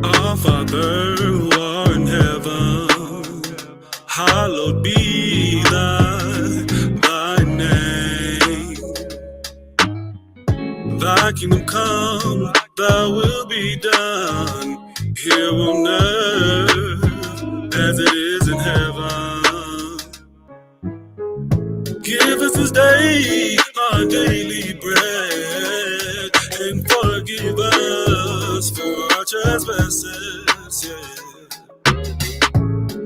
Our Father who art in heaven, hallowed be thy name. Thy kingdom come, thy will be done, here on earth as it is in heaven. Give us this day our daily bread, and forgive us for our trespasses,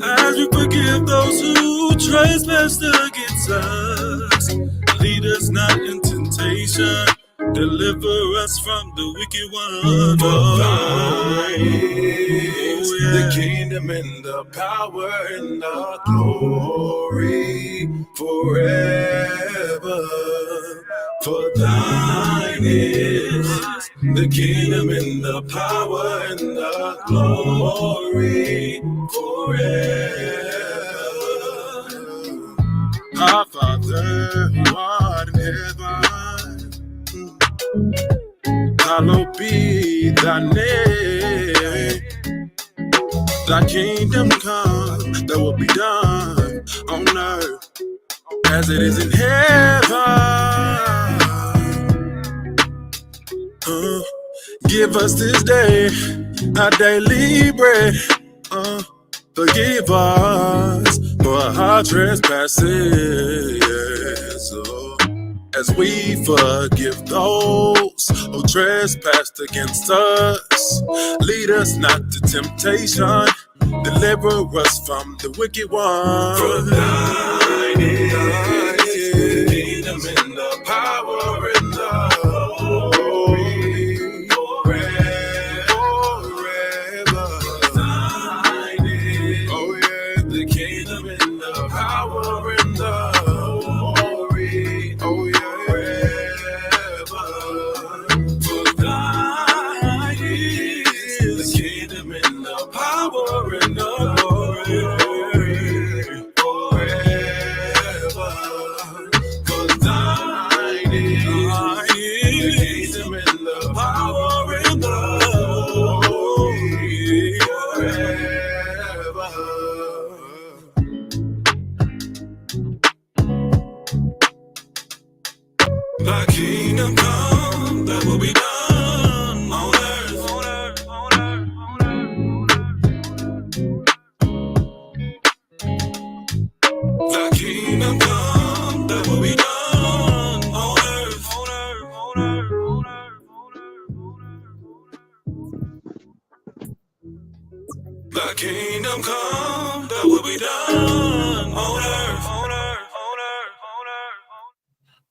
as we forgive those who trespass against us. Lead us not in temptation, deliver us from the wicked one. For thine is the kingdom and the power and the glory forever. For thine is the kingdom and the power and the glory forever. Our Father who art in heaven, hallowed be thy name. Thy kingdom come, thy will be done on earth as it is in heaven. Give us this day our daily bread. Forgive us for our trespasses, as we forgive those who trespass against us. Lead us not to temptation, deliver us from the wicked one. For thine is the kingdom and the power and the glory forever. Thine is, oh yeah, the kingdom and the power and the glory, oh yeah. Power and the glory forever. 'Cause thine is the kingdom and the power and the glory forever. Thy kingdom come, that will be done on earth. Thy kingdom come, that will be done on earth. Thy kingdom come, that will be done on earth.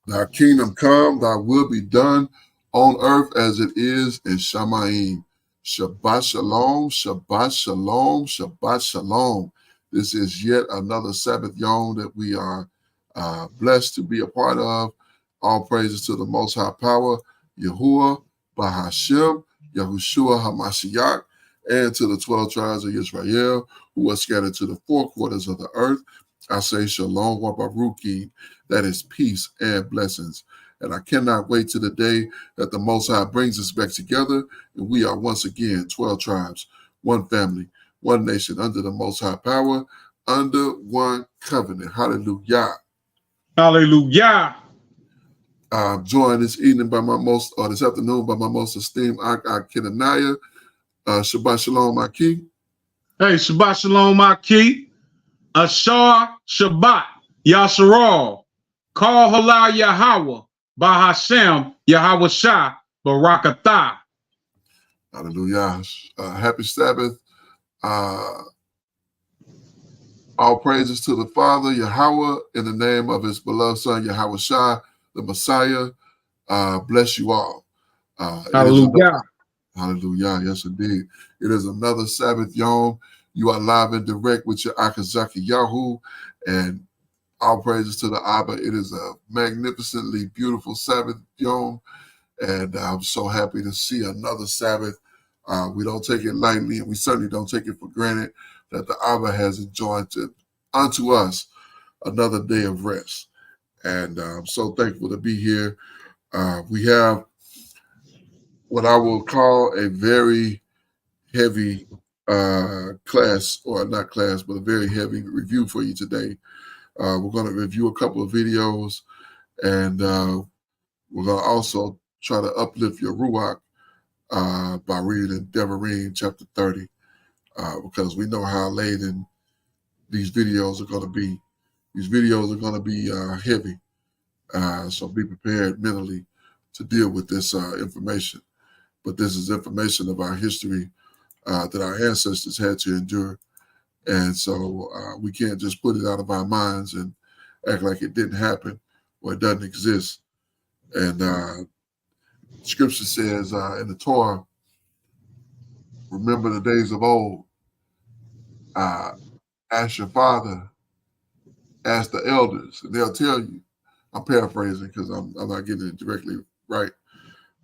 Thy kingdom come, thy will be done on earth as it is in Shamayim. Shabbat shalom, Shabbat shalom, Shabbat shalom. This is yet another Sabbath Yom that we are blessed to be a part of. All praises to the Most High Power, Yahuwah, Bahashem, Yahushua HaMashiach, and to the 12 tribes of Israel who are scattered to the four quarters of the earth. I say shalom wa baruki, that is peace and blessings. And I cannot wait to the day that the Most High brings us back together, and we are once again 12 tribes, one family, one nation, under the Most High Power, under one covenant. Hallelujah. Hallelujah. I'm joined this afternoon by my most esteemed Kenaniah. Shabbat shalom, Aki. Hey, Shabbat shalom, Aki. Ashar Shabbat, Yasharal. Call Halal Yahweh, Bahashem, Yahweh Shah, Barakatah. Hallelujah. Happy Sabbath. All praises to the Father, Yahweh, in the name of his beloved Son, Yahweh Shah, the Messiah. Bless you all. It is another, Hallelujah. hallelujah, yes indeed. It is another Sabbath Yom. You are live and direct with your Akazaki Yahoo, and all praises to the Abba. It is a magnificently beautiful Sabbath Yom, and I'm so happy to see another Sabbath. We don't take it lightly, and we certainly don't take it for granted that the Abba has enjoined unto us another day of rest. And I'm so thankful to be here. We have what I will call a very heavy class, or not class, but a very heavy review for you today. We're going to review a couple of videos, and we're going to also try to uplift your Ruach by reading Devarim chapter 30, because we know how laden these videos are going to be. These videos are going to be heavy, so be prepared mentally to deal with this information. But this is information of our history that our ancestors had to endure. And so we can't just put it out of our minds and act like it didn't happen or it doesn't exist. And scripture says in the Torah, remember the days of old. Ask your father, ask the elders, and they'll tell you. I'm paraphrasing because I'm not getting it directly right.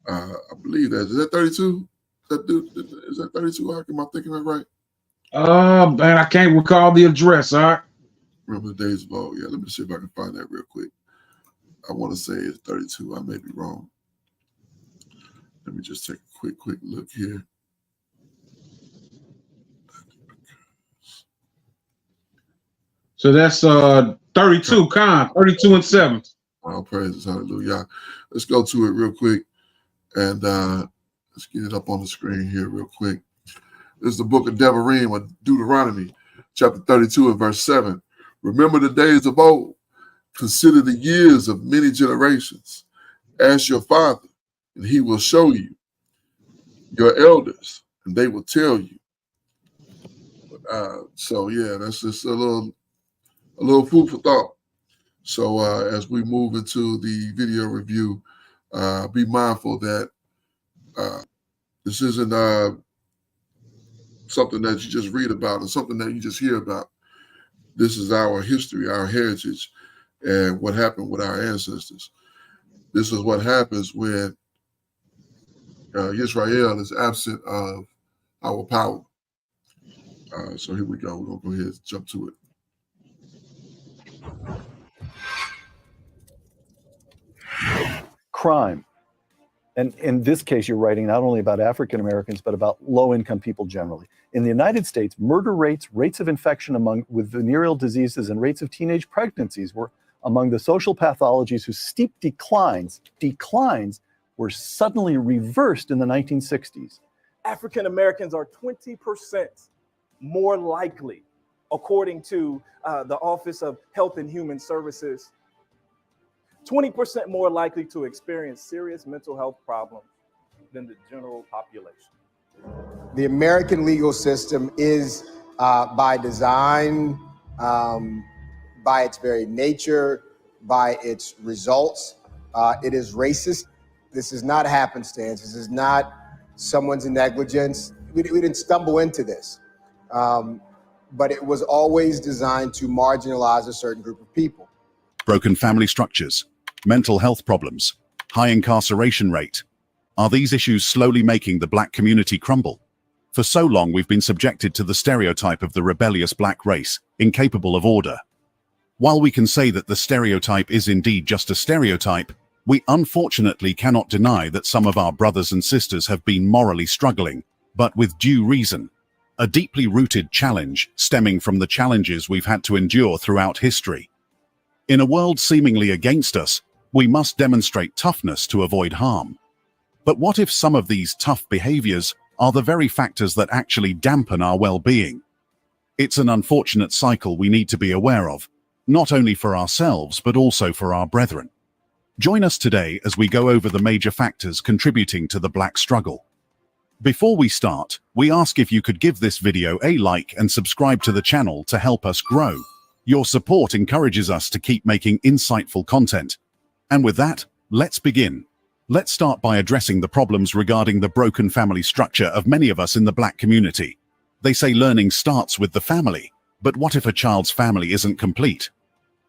I believe is that 32? Is that 32? Am I thinking that right? Man, I can't recall the address. All right. Remember the days of old. Yeah, let me see if I can find that real quick. I want to say it's 32. I may be wrong. Let me just take a quick look here. So that's 32, 32 and 7. All praises, hallelujah. Let's go to it real quick, and let's get it up on the screen here real quick. This is the book of Devarim, or Deuteronomy, chapter 32 and verse 7. Remember the days of old. Consider the years of many generations. Ask your father, and he will show you. Your elders, and they will tell you. So yeah, that's just a little food for thought. So as we move into the video review, be mindful that this isn't something that you just read about or something that you just hear about. This is our history, our heritage, and what happened with our ancestors. This is what happens when Israel is absent of our power. So here we go. We're going to go ahead and jump to it. Crime. And in this case, you're writing not only about African Americans, but about low-income people generally. In the United States, murder rates, rates of infection with venereal diseases, and rates of teenage pregnancies were among the social pathologies whose steep declines were suddenly reversed in the 1960s. African Americans are 20% more likely, according to the Office of Health and Human Services, 20% more likely to experience serious mental health problems than the general population. The American legal system is, by design, by its very nature, by its results, it is racist. This is not happenstance. This is not someone's negligence. We didn't stumble into this. But it was always designed to marginalize a certain group of people. Broken family structures, mental health problems, high incarceration rate. Are these issues slowly making the black community crumble? For so long, we've been subjected to the stereotype of the rebellious black race, incapable of order. While we can say that the stereotype is indeed just a stereotype, we unfortunately cannot deny that some of our brothers and sisters have been morally struggling, but with due reason. A deeply rooted challenge stemming from the challenges we've had to endure throughout history. In a world seemingly against us, we must demonstrate toughness to avoid harm. But what if some of these tough behaviors are the very factors that actually dampen our well-being? It's an unfortunate cycle we need to be aware of, not only for ourselves but also for our brethren. Join us today as we go over the major factors contributing to the black struggle. Before we start, we ask if you could give this video a like and subscribe to the channel to help us grow. Your support encourages us to keep making insightful content. And with that, let's begin. Let's start by addressing the problems regarding the broken family structure of many of us in the Black community. They say learning starts with the family, but what if a child's family isn't complete?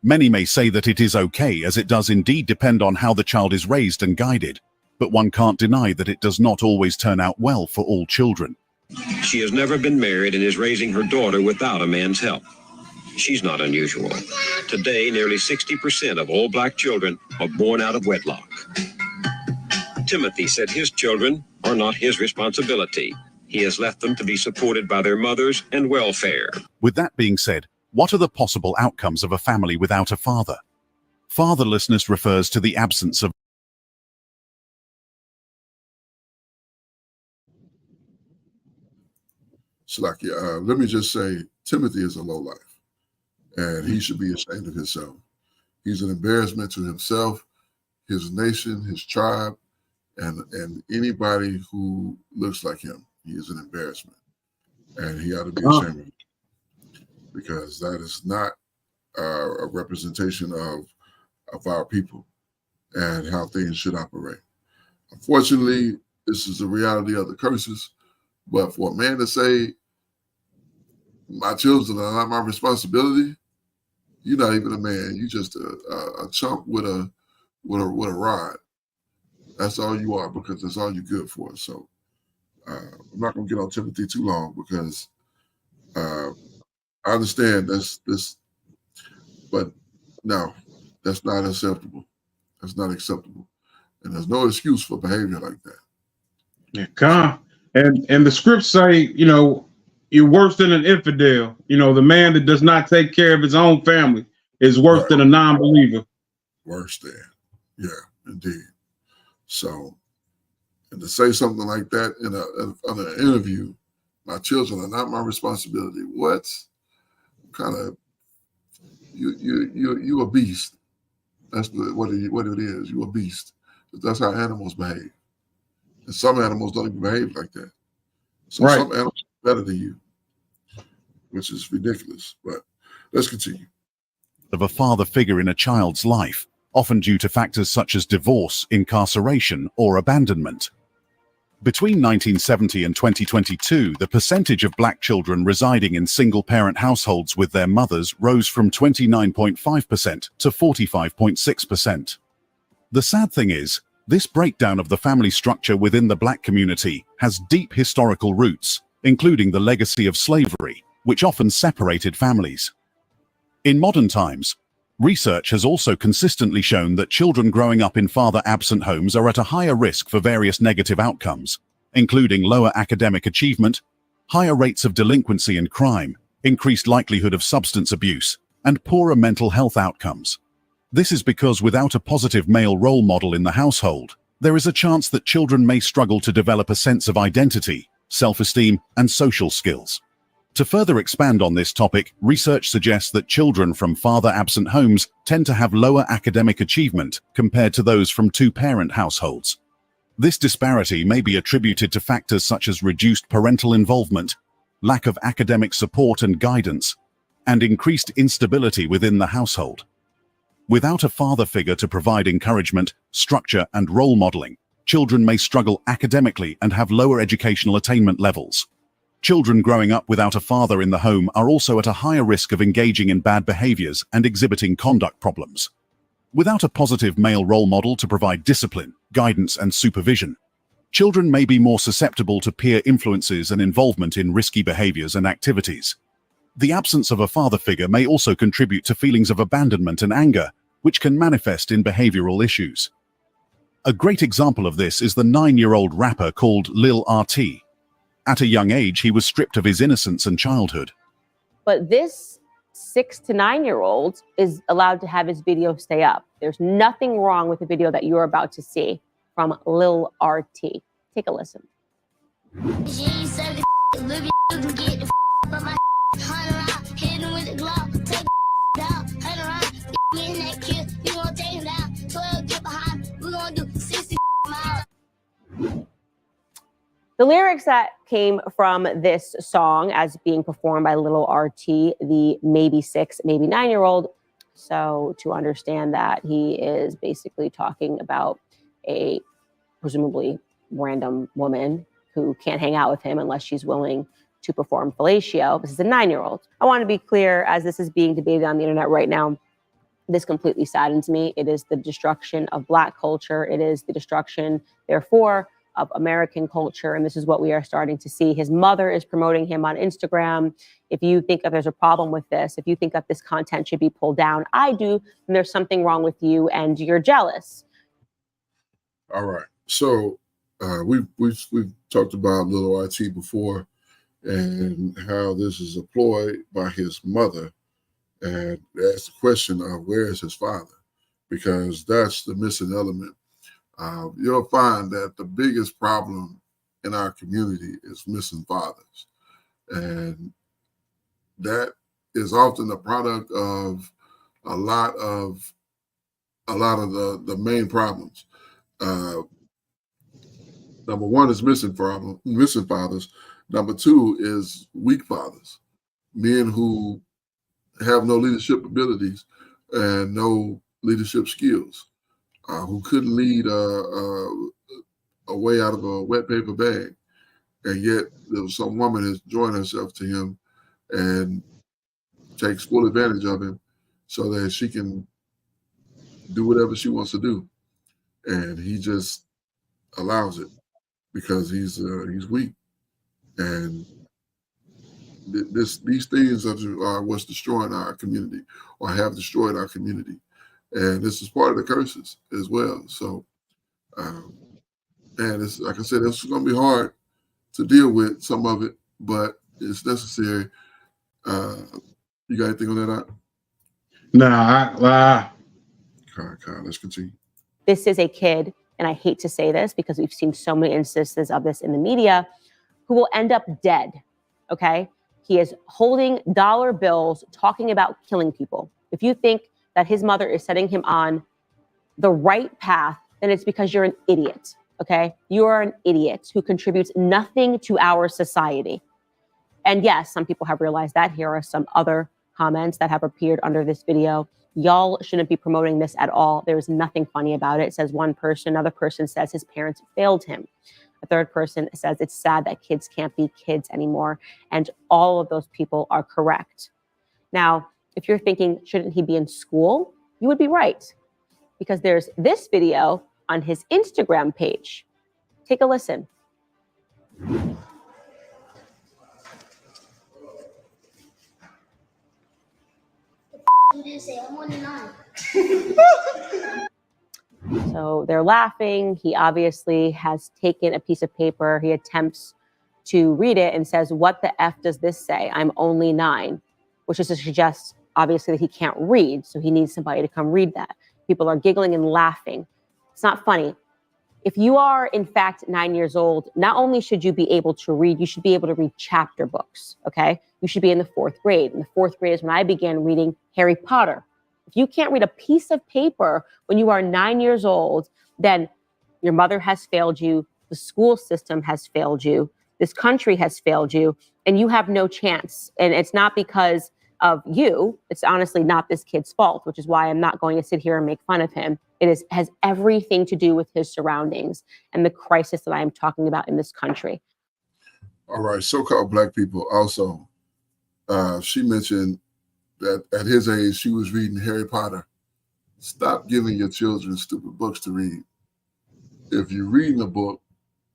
Many may say that it is okay, as it does indeed depend on how the child is raised and guided, but one can't deny that it does not always turn out well for all children. She has never been married and is raising her daughter without a man's help. She's not unusual. Today, nearly 60% of all Black children are born out of wedlock. Timothy said his children are not his responsibility. He has left them to be supported by their mothers and welfare. With that being said, what are the possible outcomes of a family without a father? Fatherlessness refers to the absence of Salakia, let me just say, Timothy is a lowlife, and he should be ashamed of himself. He's an embarrassment to himself, his nation, his tribe, and anybody who looks like him. He is an embarrassment, and he ought to be ashamed of it, because that is not a representation of our people and how things should operate. Unfortunately, this is the reality of the curses. But for a man to say, my children are not my responsibility, you're not even a man. You're just a chump with a rod. That's all you are, because that's all you're good for. So I'm not going to get on Timothy too long, because I understand this, but no, that's not acceptable. That's not acceptable, and there's no excuse for behavior like that. Yeah, come. And the scripts say, you know, you're worse than an infidel. You know, the man that does not take care of his own family is worse Right. than a non-believer. Worse than, yeah, indeed. So, and to say something like that in an interview, my children are not my responsibility. What kind of you a beast? That's what it is. You a beast. That's how animals behave. And some animals don't even behave like that. So Right. some animals are better than you, which is ridiculous. But let's continue. of a father figure in a child's life, often due to factors such as divorce, incarceration, or abandonment. Between 1970 and 2022, the percentage of Black children residing in single-parent households with their mothers rose from 29.5% to 45.6%. The sad thing is, this breakdown of the family structure within the Black community has deep historical roots, including the legacy of slavery, which often separated families. In modern times, research has also consistently shown that children growing up in father-absent homes are at a higher risk for various negative outcomes, including lower academic achievement, higher rates of delinquency and crime, increased likelihood of substance abuse, and poorer mental health outcomes. This is because without a positive male role model in the household, there is a chance that children may struggle to develop a sense of identity, self-esteem, and social skills. To further expand on this topic, research suggests that children from father-absent homes tend to have lower academic achievement compared to those from two-parent households. This disparity may be attributed to factors such as reduced parental involvement, lack of academic support and guidance, and increased instability within the household. Without a father figure to provide encouragement, structure, and role modeling, children may struggle academically and have lower educational attainment levels. Children growing up without a father in the home are also at a higher risk of engaging in bad behaviors and exhibiting conduct problems. Without a positive male role model to provide discipline, guidance, and supervision, children may be more susceptible to peer influences and involvement in risky behaviors and activities. The absence of a father figure may also contribute to feelings of abandonment and anger, which can manifest in behavioral issues. A great example of this is the 9-year-old rapper called Lil RT. At a young age, he was stripped of his innocence and childhood. But this 6 to 9-year-old is allowed to have his video stay up. There's nothing wrong with the video that you're about to see from Lil RT. Take a listen. The lyrics that came from this song as being performed by Lil RT, the maybe 6, maybe 9-year-old. So to understand that, he is basically talking about a presumably random woman who can't hang out with him unless she's willing to perform fellatio. This is a 9-year-old. I want to be clear, as this is being debated on the internet right now, this completely saddens me. It is the destruction of Black culture. It is the destruction, therefore, of American culture. And this is what we are starting to see. His mother is promoting him on Instagram. If you think that there's a problem with this, if you think that this content should be pulled down, I do, then there's something wrong with you and you're jealous. All right. So we've talked about Little RT before and how this is employed by his mother. And that's the question of where is his father? Because that's the missing element. You'll find that the biggest problem in our community is missing fathers. And that is often a product of a lot of the main problems. Number one is missing fathers. Number two is weak fathers, men who have no leadership abilities and no leadership skills, who couldn't lead a way out of a wet paper bag. And yet some woman has joined herself to him and takes full advantage of him so that she can do whatever she wants to do. And he just allows it because he's weak. And these things are what's destroying our community or have destroyed our community. And this is part of the curses as well. So, and it's like I said, it's going to be hard to deal with some of it, but it's necessary. You got anything on that? Nah, Let's continue. This is a kid, and I hate to say this because we've seen so many instances of this in the media, who will end up dead, okay? He is holding dollar bills, talking about killing people. If you think that his mother is setting him on the right path, then it's because you're an idiot, okay? You are an idiot who contributes nothing to our society. And yes, some people have realized that. Here are some other comments that have appeared under this video. Y'all shouldn't be promoting this at all. There's nothing funny about it, says one person. Another person says his parents failed him. A third person says it's sad that kids can't be kids anymore. And all of those people are correct. Now, if you're thinking, shouldn't he be in school? You would be right. Because there's this video on his Instagram page. Take a listen. So they're laughing. He obviously has taken a piece of paper. He attempts to read it and says, "What the F does this say? I'm only 9," which is to suggest, obviously, that he can't read. So he needs somebody to come read that. People are giggling and laughing. It's not funny. If you are, in fact, 9 years old, not only should you be able to read, you should be able to read chapter books, okay? You should be in the 4th grade. And the 4th grade is when I began reading Harry Potter. If you can't read a piece of paper when you are 9 years old, then your mother has failed you, the school system has failed you, this country has failed you, and you have no chance. And it's not because of you. It's honestly not this kid's fault, which is why I'm not going to sit here and make fun of him. It has everything to do with his surroundings and the crisis that I am talking about in this country. All right, so-called Black people also. She mentioned that at his age, she was reading Harry Potter. Stop giving your children stupid books to read. If you're reading a book,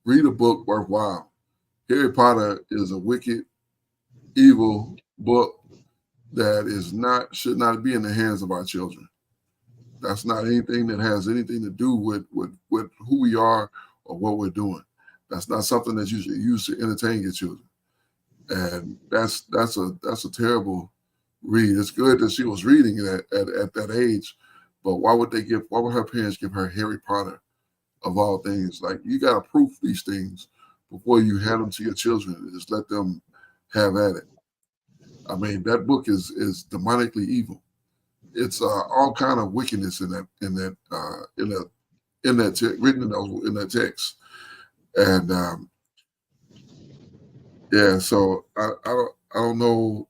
read a book worthwhile. Harry Potter is a wicked, evil book that should not be in the hands of our children. That's not anything that has anything to do with who we are or what we're doing. That's not something that you should use to entertain your children. And that's a terrible read. It's good that she was reading it at that age, but why would her parents give her Harry Potter of all things? Like, you gotta proof these things before you hand them to your children and just let them have at it. I mean, that book is demonically evil. It's all kind of wickedness in that written in that text. And yeah, so I don't know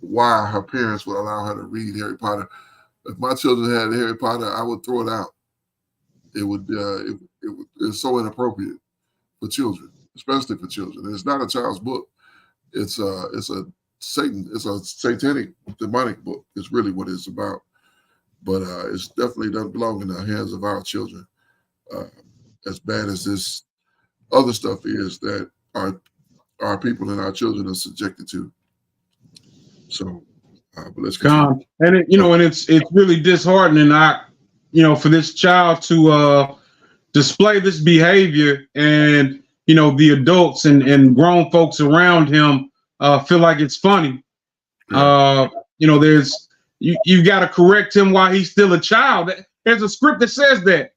why her parents would allow her to read Harry Potter. If my children had Harry Potter, I would throw it out. it's so inappropriate for children, especially for children. And it's not a child's book. It's a satanic, demonic book. It's really what it's about. But it's definitely doesn't belong in the hands of our children. As bad as this other stuff is that our people and our children are subjected to. So, but let's continue. And it's really disheartening. For this child to display this behavior, and the adults and grown folks around him feel like it's funny. Yeah. There's you got to correct him while he's still a child. There's a script that says that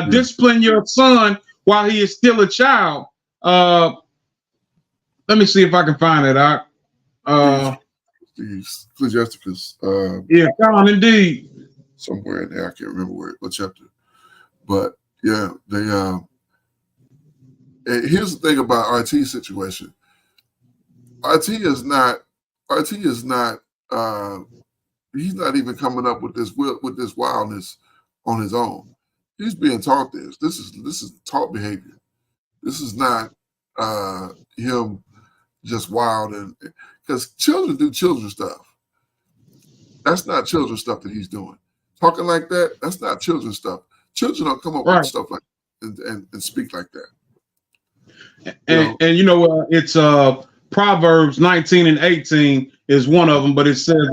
discipline your son while he is still a child. Let me see if I can find it out. The Ecclesiasticus. Yeah, come on, indeed. Somewhere in there, I can't remember what chapter. But yeah, they. And here's the thing about RT's situation. RT is not. He's not even coming up with this wildness on his own. He's being taught this. This is taught behavior. This is not him just wild, and because children do children stuff. That's not children stuff that he's doing. Talking like that, that's not children stuff. Children don't come up with stuff like and speak like that. And it's Proverbs 19 and 18 is one of them, but it says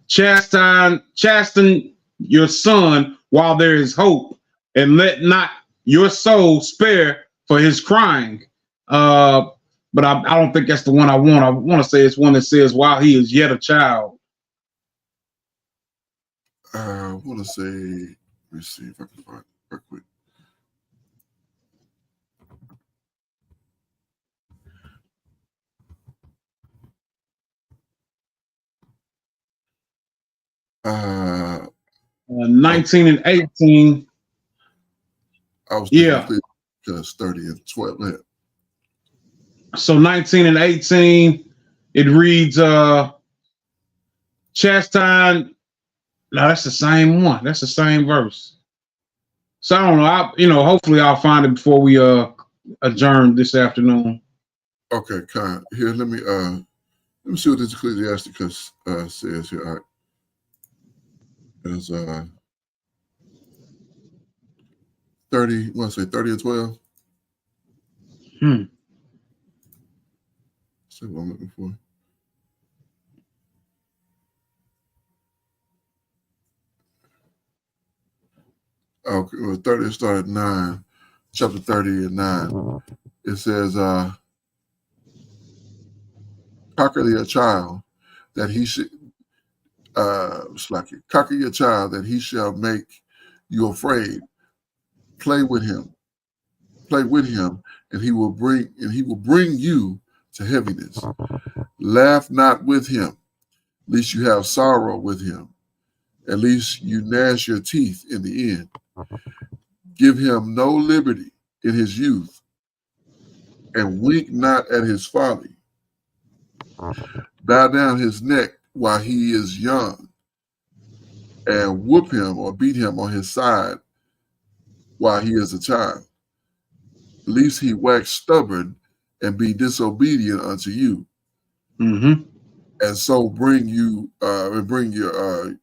chasten your son while there is hope, and let not your soul spare for his crying. But I don't think that's the one I want. I want to say it's one that says while he is yet a child. I want to say, let me see if I can find it real quick. Uh, 19 and 18. I was thinking because 30 and 12. Man. So 19 and 18, it reads, chastine. No, that's the same one. That's the same verse. So I don't know. Hopefully I'll find it before we adjourn this afternoon. Okay, kind. Here, let me see what this Ecclesiasticus says here. All right. There's 30. Want to say 30 and 12? That's what I'm looking for. Okay, well, 30 started 9, chapter 30 and 9. It says, cocker your child that he should cocker your child that he shall make you afraid. Play with him, and he will bring you to heaviness. Laugh not with him, lest you have sorrow with him. At least you gnash your teeth in the end. Give him no liberty in his youth, and wink not at his folly. Bow down his neck while he is young, and whoop him or beat him on his side while he is a child. Lest he wax stubborn and be disobedient unto you, and so bring you your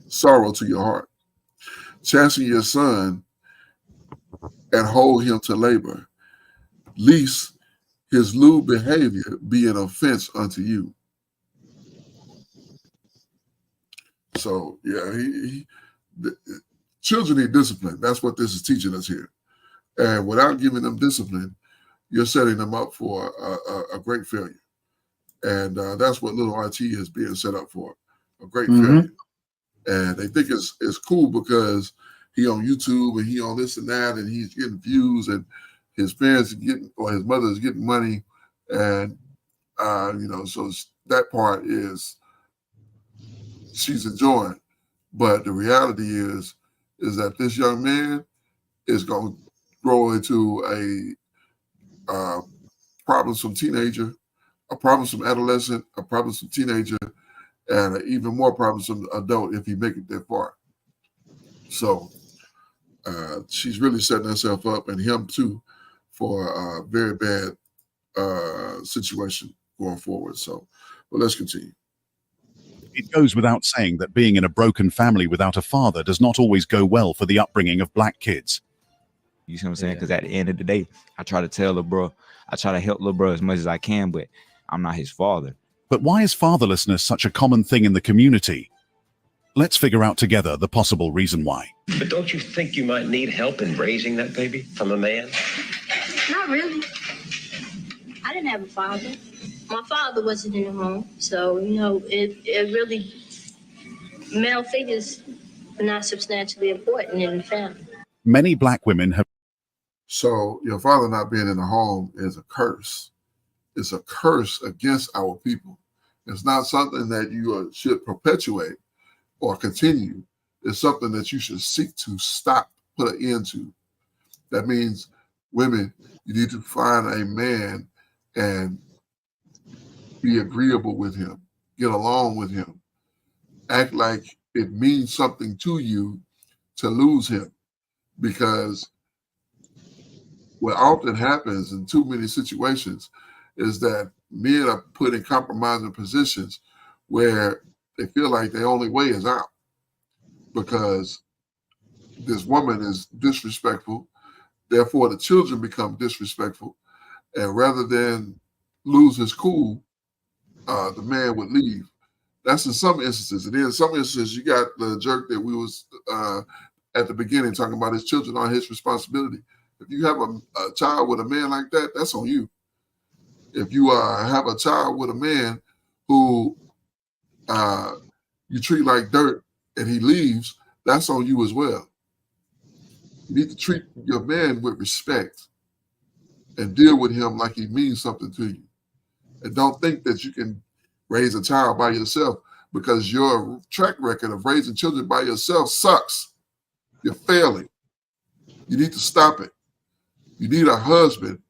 sorrow to your heart. Chasten your son and hold him to labor, lest his lewd behavior be an offense unto you. So yeah, children need discipline. That's what this is teaching us here. And without giving them discipline, you're setting them up for a great failure. And that's what little RT is being set up for, a great failure. And they think it's cool because he on YouTube and he on this and that, and he's getting views, and his parents are getting, or his mother is getting money. And, so that part is she's enjoying. But the reality is that this young man is going to grow into a problemsome teenager, a problemsome adolescent, a problemsome teenager, and an even more problemsome adult if he make it that far. So she's really setting herself up, and him too, for a very bad situation going forward. So, but let's continue. It goes without saying that being in a broken family without a father does not always go well for the upbringing of black kids. You see what I'm saying? Because at the end of the day, I try to tell little bro, I try to help little bro as much as I can, but I'm not his father. But why is fatherlessness such a common thing in the community? Let's figure out together the possible reason why. But don't you think you might need help in raising that baby from a man? Not really. I didn't have a father. My father wasn't in the home, so it really, male figures are not substantially important in the family. Many black women have. So your father not being in the home is a curse. It's a curse against our people. It's not something that you should perpetuate or continue. It's something that you should seek to stop, put an end to. That means, women, you need to find a man and be agreeable with him, get along with him, act like it means something to you to lose him. Because what often happens in too many situations is that men are put in compromising positions where they feel like their only way is out because this woman is disrespectful. Therefore, the children become disrespectful. And rather than lose his cool, the man would leave. That's in some instances. And then in some instances, you got the jerk that we was at the beginning talking about his children are his responsibility. If you have a child with a man like that, that's on you. If you have a child with a man who you treat like dirt and he leaves, that's on you as well. You need to treat your man with respect and deal with him like he means something to you. And don't think that you can raise a child by yourself, because your track record of raising children by yourself sucks. You're failing. You need to stop it. You need a husband.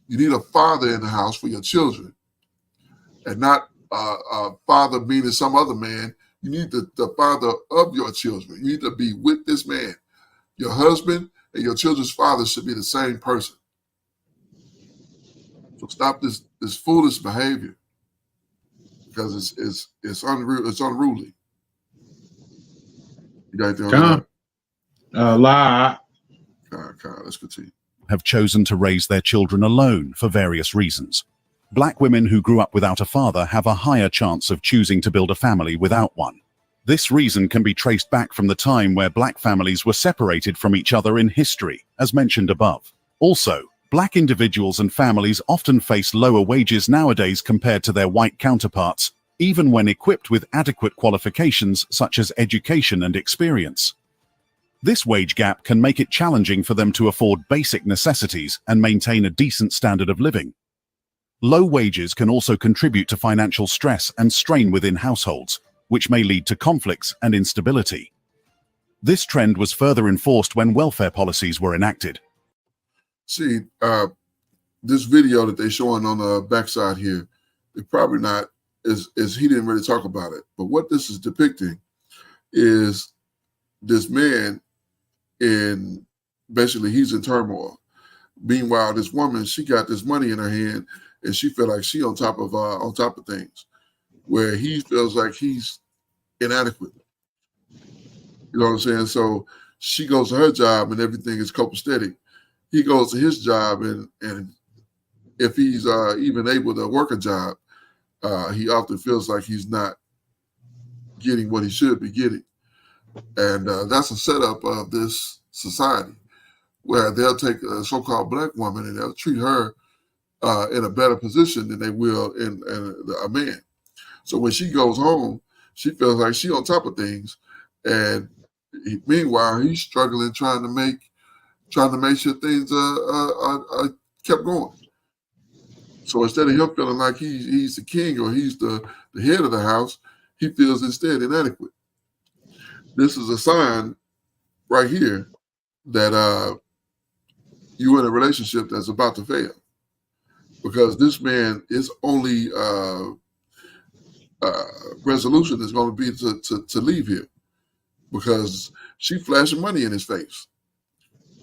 You need a father in the house for your children, and not a father meaning some other man. You need the father of your children. You need to be with this man. Your husband and your children's father should be the same person. So stop this foolish behavior, because it's unruly. You got anything on that? Lie. Let's continue. Have chosen to raise their children alone for various reasons. Black women who grew up without a father have a higher chance of choosing to build a family without one. This reason can be traced back from the time where black families were separated from each other in history, as mentioned above. Also, black individuals and families often face lower wages nowadays compared to their white counterparts, even when equipped with adequate qualifications such as education and experience. This wage gap can make it challenging for them to afford basic necessities and maintain a decent standard of living. Low wages can also contribute to financial stress and strain within households, which may lead to conflicts and instability. This trend was further enforced when welfare policies were enacted. See, this video that they're showing on the backside here, it probably not, is he didn't really talk about it. But what this is depicting is this man basically he's in turmoil. Meanwhile, this woman, she got this money in her hand and she feel like she on top of things, where he feels like he's inadequate. You know what I'm saying? So she goes to her job and everything is copacetic. He goes to his job and if he's even able to work a job, he often feels like he's not getting what he should be getting. And that's a setup of this society, where they'll take a so-called black woman and they'll treat her in a better position than they will in a man. So when she goes home, she feels like she on top of things, and meanwhile he's struggling trying to make sure things are kept going. So instead of him feeling like he's the king or he's the head of the house, he feels instead inadequate. This is a sign right here that you're in a relationship that's about to fail, because this man is only resolution is going to be to leave here, because she flashing money in his face.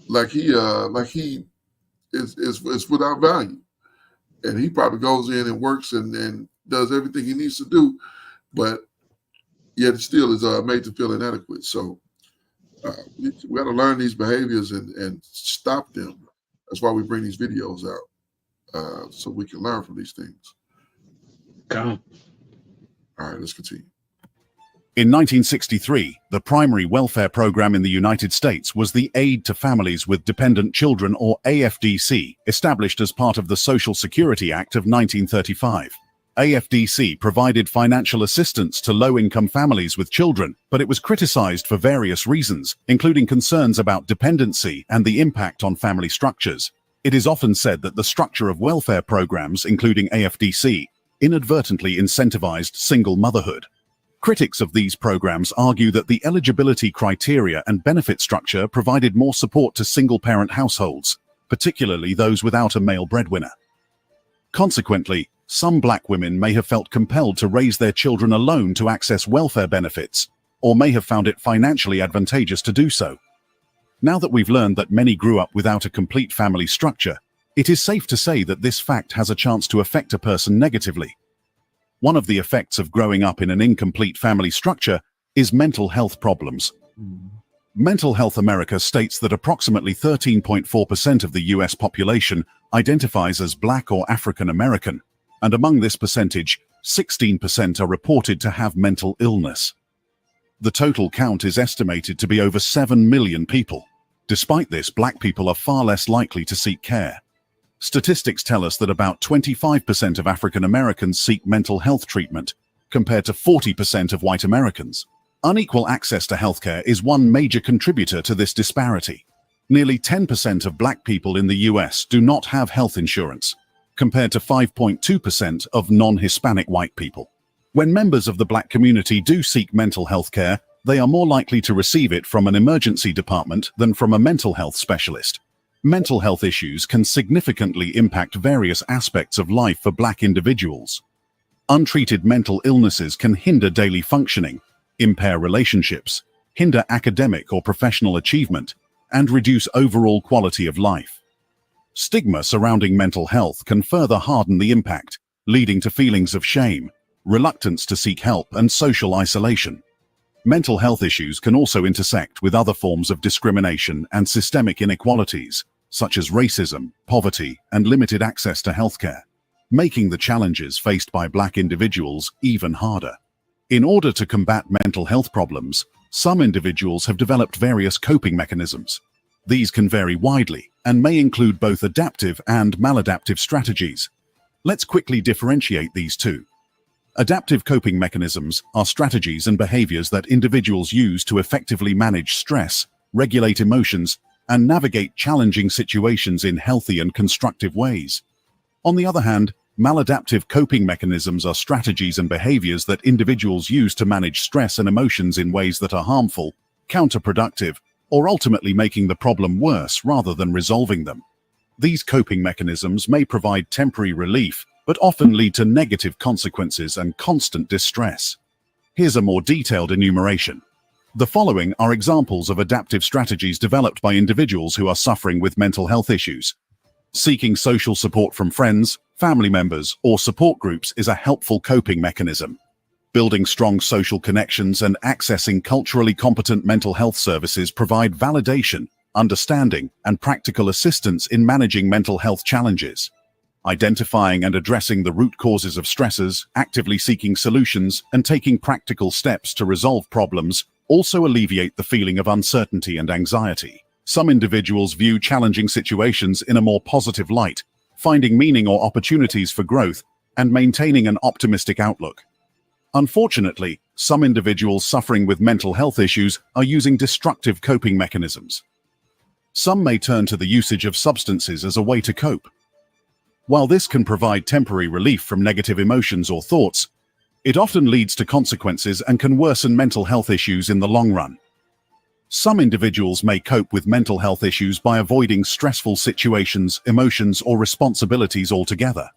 like he is without value, and he probably goes in and works and does everything he needs to do, but yet it still is made to feel inadequate. So we got to learn these behaviors and stop them. That's why we bring these videos out, so we can learn from these things. Come. All right, let's continue. In 1963, the primary welfare program in the United States was the Aid to Families with Dependent Children, or AFDC, established as part of the Social Security Act of 1935. AFDC provided financial assistance to low-income families with children, but it was criticized for various reasons, including concerns about dependency and the impact on family structures. It is often said that the structure of welfare programs, including AFDC, inadvertently incentivized single motherhood. Critics of these programs argue that the eligibility criteria and benefit structure provided more support to single-parent households, particularly those without a male breadwinner. Consequently, some Black women may have felt compelled to raise their children alone to access welfare benefits, or may have found it financially advantageous to do so. Now that we've learned that many grew up without a complete family structure, it is safe to say that this fact has a chance to affect a person negatively. One of the effects of growing up in an incomplete family structure is mental health problems. Mental Health America states that approximately 13.4% of the US population identifies as Black or African American, and among this percentage, 16% are reported to have mental illness. The total count is estimated to be over 7 million people. Despite this, Black people are far less likely to seek care. Statistics tell us that about 25% of African Americans seek mental health treatment, compared to 40% of white Americans. Unequal access to healthcare is one major contributor to this disparity. Nearly 10% of Black people in the US do not have health insurance, compared to 5.2% of non-Hispanic white people. When members of the Black community do seek mental health care, they are more likely to receive it from an emergency department than from a mental health specialist. Mental health issues can significantly impact various aspects of life for Black individuals. Untreated mental illnesses can hinder daily functioning, impair relationships, hinder academic or professional achievement, and reduce overall quality of life. Stigma surrounding mental health can further harden the impact, leading to feelings of shame, reluctance to seek help, and social isolation. Mental health issues can also intersect with other forms of discrimination and systemic inequalities, such as racism, poverty, and limited access to healthcare, making the challenges faced by Black individuals even harder. In order to combat mental health problems, some individuals have developed various coping mechanisms. These can vary widely and may include both adaptive and maladaptive strategies. Let's quickly differentiate these two. Adaptive coping mechanisms are strategies and behaviors that individuals use to effectively manage stress, regulate emotions, and navigate challenging situations in healthy and constructive ways. On the other hand, maladaptive coping mechanisms are strategies and behaviors that individuals use to manage stress and emotions in ways that are harmful, counterproductive, or ultimately making the problem worse rather than resolving them. These coping mechanisms may provide temporary relief, but often lead to negative consequences and constant distress. Here's a more detailed enumeration. The following are examples of adaptive strategies developed by individuals who are suffering with mental health issues. Seeking social support from friends, family members, or support groups is a helpful coping mechanism. Building strong social connections and accessing culturally competent mental health services provide validation, understanding, and practical assistance in managing mental health challenges. Identifying and addressing the root causes of stressors, actively seeking solutions, and taking practical steps to resolve problems also alleviate the feeling of uncertainty and anxiety. Some individuals view challenging situations in a more positive light, finding meaning or opportunities for growth, and maintaining an optimistic outlook. Unfortunately, some individuals suffering with mental health issues are using destructive coping mechanisms. Some may turn to the usage of substances as a way to cope. While this can provide temporary relief from negative emotions or thoughts, it often leads to consequences and can worsen mental health issues in the long run. Some individuals may cope with mental health issues by avoiding stressful situations, emotions, or responsibilities altogether.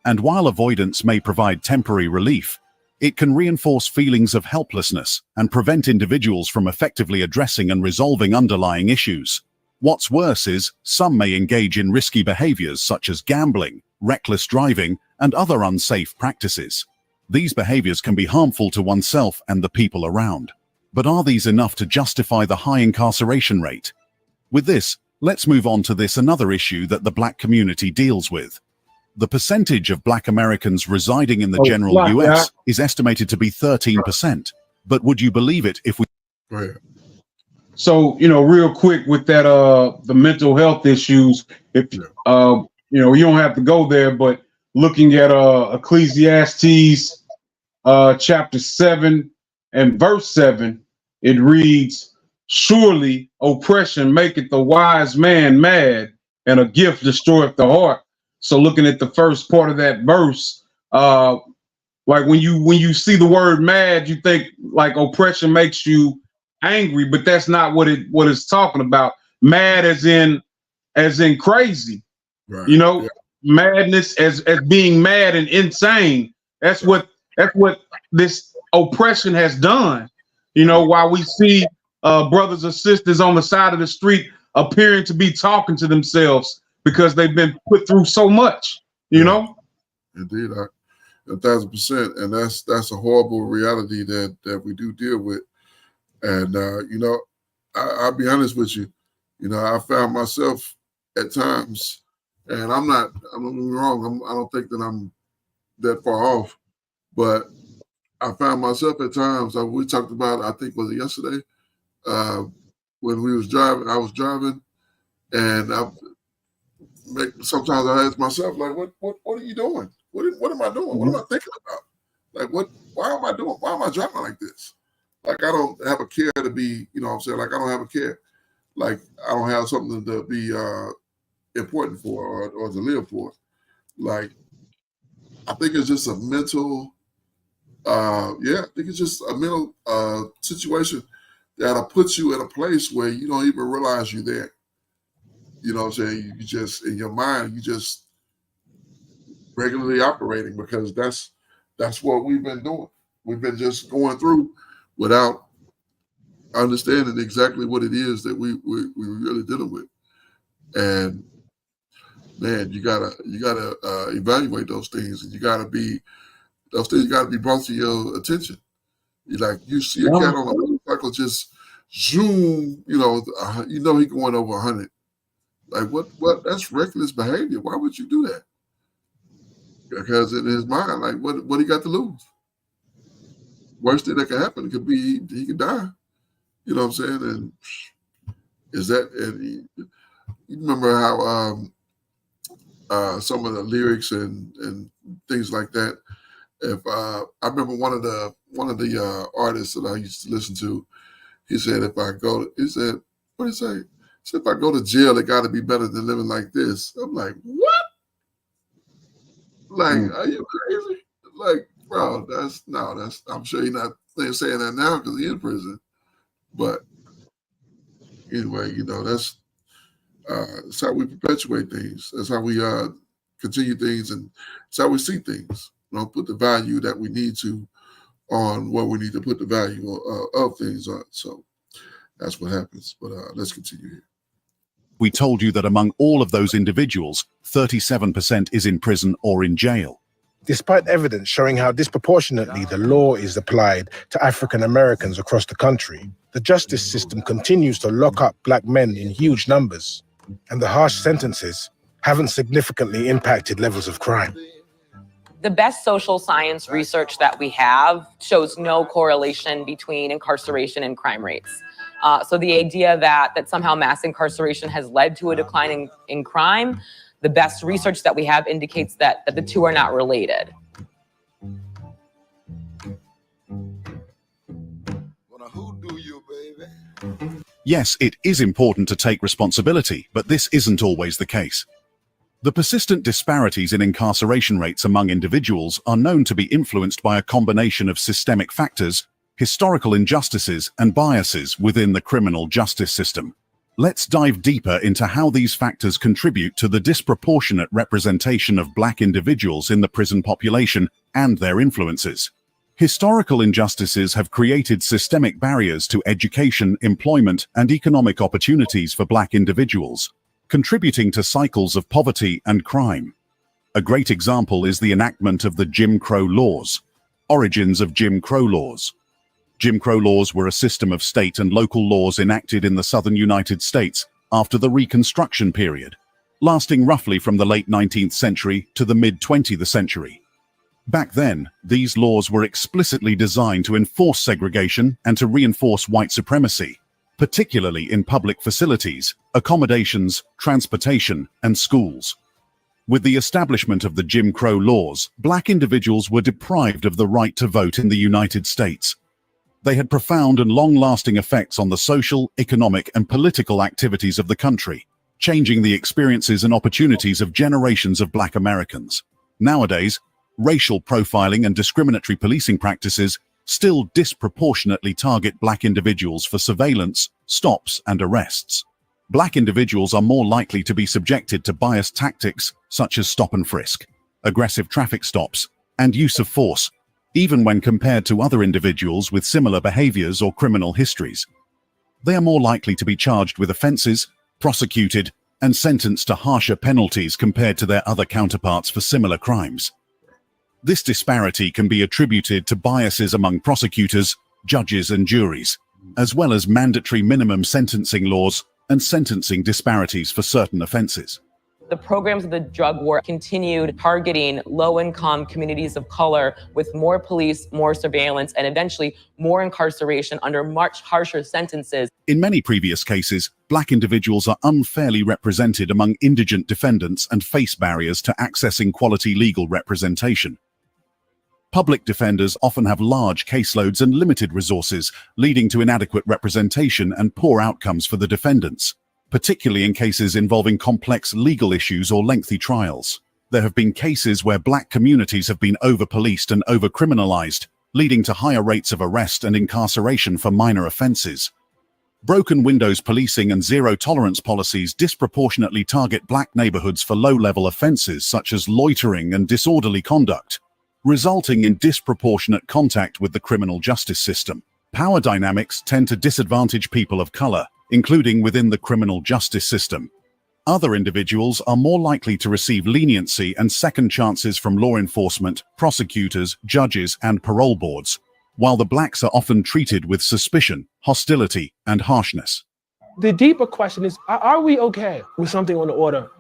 And while avoidance may provide temporary relief, it can reinforce feelings of helplessness and prevent individuals from effectively addressing and resolving underlying issues. What's worse is, some may engage in risky behaviors such as gambling, reckless driving, and other unsafe practices. These behaviors can be harmful to oneself and the people around. But are these enough to justify the high incarceration rate? With this, let's move on to another issue that the Black community deals with. The percentage of Black Americans residing in the general US is estimated to be 13%. But would you believe it if we... Go ahead. So, real quick with that, the mental health issues, if, you don't have to go there, but looking at Ecclesiastes chapter 7 and verse 7, it reads, "Surely oppression maketh the wise man mad, and a gift destroyeth the heart." So looking at the first part of that verse, like when you see the word mad, you think like oppression makes you angry, but that's not what it's talking about. Mad as in crazy, right. Madness as being mad and insane. That's what this oppression has done. While we see brothers and sisters on the side of the street appearing to be talking to themselves because they've been put through so much, Indeed, 1,000%, and that's a horrible reality that we do deal with. And I'll be honest with you, I found myself at times, and don't get me wrong, I don't think that I'm that far off, but I found myself at times, we talked about, I think was it yesterday, when I was driving, and sometimes I ask myself, like, what are you doing? What am I doing? What am I thinking about? Like, why am I driving like this? Like, I don't have a care to be, like, I don't have a care. Like, I don't have something to be important for or to live for. Like, I think it's just a mental, I think it's just a mental situation that'll put you in a place where you don't even realize you're there. You know what I'm saying? You just, in your mind, you just regularly operating, because that's what we've been doing. We've been just going through without understanding exactly what it is that we really dealing with. And man, you gotta evaluate those things, and those things gotta be brought to your attention. You see a cat on a motorcycle just zoom, he going over 100. Like, what? That's reckless behavior. Why would you do that? Because in his mind, like, what he got to lose? Worst thing that could happen could be he could die. You know what I'm saying? And you remember how some of the lyrics and things like that. If I remember one of the artists that I used to listen to, he said, what did he say? He said, if I go to jail, it got to be better than living like this. I'm like, what? Like, are you crazy? Like, bro, I'm sure you're not saying that now because he's in prison. But anyway, that's how we perpetuate things. That's how we continue things, and it's how we see things. Put the value that we need to on what we need to put the value of things on. So that's what happens. But let's continue here. We told you that among all of those individuals, 37% is in prison or in jail. Despite evidence showing how disproportionately the law is applied to African Americans across the country, the justice system continues to lock up Black men in huge numbers, and the harsh sentences haven't significantly impacted levels of crime. The best social science research that we have shows no correlation between incarceration and crime rates. So the idea that somehow mass incarceration has led to a decline in crime, the best research that we have indicates that the two are not related. Yes, it is important to take responsibility, but this isn't always the case. The persistent disparities in incarceration rates among individuals are known to be influenced by a combination of systemic factors, historical injustices, and biases within the criminal justice system. Let's dive deeper into how these factors contribute to the disproportionate representation of Black individuals in the prison population and their influences. Historical injustices have created systemic barriers to education, employment, and economic opportunities for Black individuals, contributing to cycles of poverty and crime. A great example is the enactment of the Jim Crow laws. Origins of Jim Crow laws. Jim Crow laws were a system of state and local laws enacted in the southern United States after the Reconstruction period, lasting roughly from the late 19th century to the mid-20th century. Back then, these laws were explicitly designed to enforce segregation and to reinforce white supremacy, particularly in public facilities, accommodations, transportation, and schools. With the establishment of the Jim Crow laws, Black individuals were deprived of the right to vote in the United States. They had profound and long-lasting effects on the social, economic, and political activities of the country, changing the experiences and opportunities of generations of Black Americans. Nowadays, racial profiling and discriminatory policing practices still disproportionately target Black individuals for surveillance, stops, and arrests. Black individuals are more likely to be subjected to biased tactics such as stop and frisk, aggressive traffic stops, and use of force, even when compared to other individuals with similar behaviors or criminal histories. They are more likely to be charged with offenses, prosecuted, and sentenced to harsher penalties compared to their other counterparts for similar crimes. This disparity can be attributed to biases among prosecutors, judges, and juries, as well as mandatory minimum sentencing laws and sentencing disparities for certain offenses. The programs of the drug war continued targeting low-income communities of color with more police, more surveillance, and eventually more incarceration under much harsher sentences. In many previous cases, Black individuals are unfairly represented among indigent defendants and face barriers to accessing quality legal representation. Public defenders often have large caseloads and limited resources, leading to inadequate representation and poor outcomes for the defendants, particularly in cases involving complex legal issues or lengthy trials. There have been cases where Black communities have been over-policed and over-criminalized, leading to higher rates of arrest and incarceration for minor offenses. Broken windows policing and zero-tolerance policies disproportionately target Black neighborhoods for low-level offenses such as loitering and disorderly conduct, resulting in disproportionate contact with the criminal justice system. Power dynamics tend to disadvantage people of color, including within the criminal justice system. Other individuals are more likely to receive leniency and second chances from law enforcement, prosecutors, judges, and parole boards, while the Blacks are often treated with suspicion, hostility, and harshness. The deeper question is, are we okay with something on the order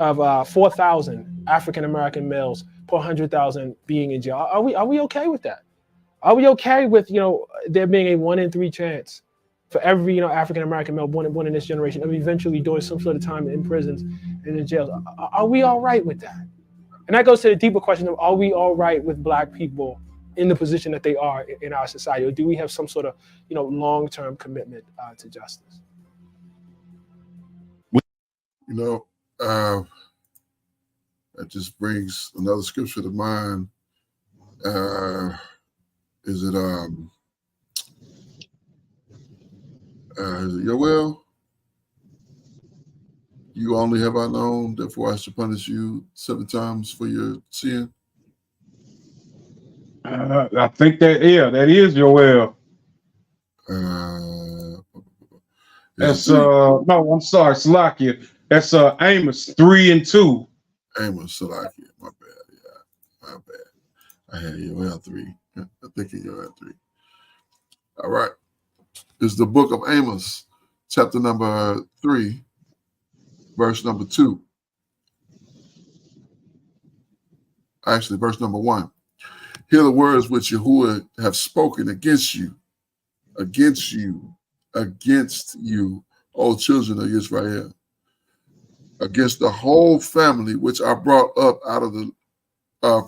of 4,000 African-American males per 100,000 being in jail? Are we okay with that? Are we okay with, there being a 1 in 3 chance for every, African-American male born in this generation of eventually doing some sort of time in prisons and in jails? Are we all right with that? And that goes to the deeper question of, are we all right with Black people in the position that they are in our society? Or do we have some sort of, long-term commitment to justice? That just brings another scripture to mind. Is it Yoel? You only have I known, therefore I shall punish you 7 times for your sin. I think that is Joel. That's no, I'm sorry, Salakia. That's Amos 3 and 2. Amos, Salakia, my bad. Yeah, my bad. I had Joel 3. I think of Joel 3. All right. It's the book of Amos, chapter number 3, verse number 2. Actually, verse number 1. Hear the words which Yahuwah have spoken against you, O children of Israel, against the whole family which I brought up out of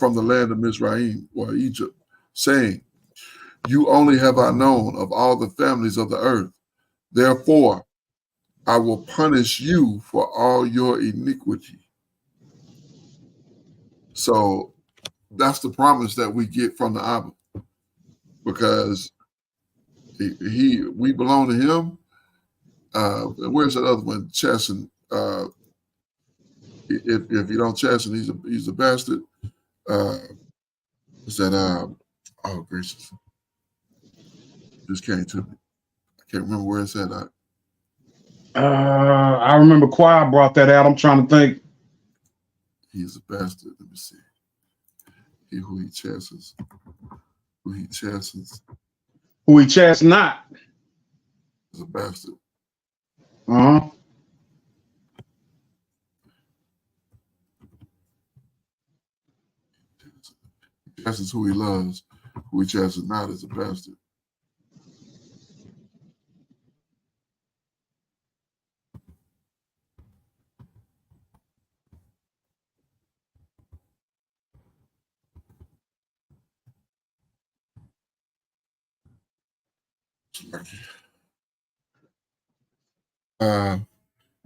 from the land of Mizraim, or Egypt, saying, you only have I known of all the families of the earth. Therefore, I will punish you for all your iniquity. So that's the promise that we get from the Abba, because we belong to him. Where's that other one? Chasten. If you don't chasten, he's a bastard. Is that Oh, gracious. Just came to me. I can't remember where it's at. I remember Choir brought that out. I'm trying to think. He's a bastard. Let me see. He who he chastens. Who he chastens Who he chasts not. is a bastard. Uh-huh. He chastens who he loves. Who he chastens not is a bastard.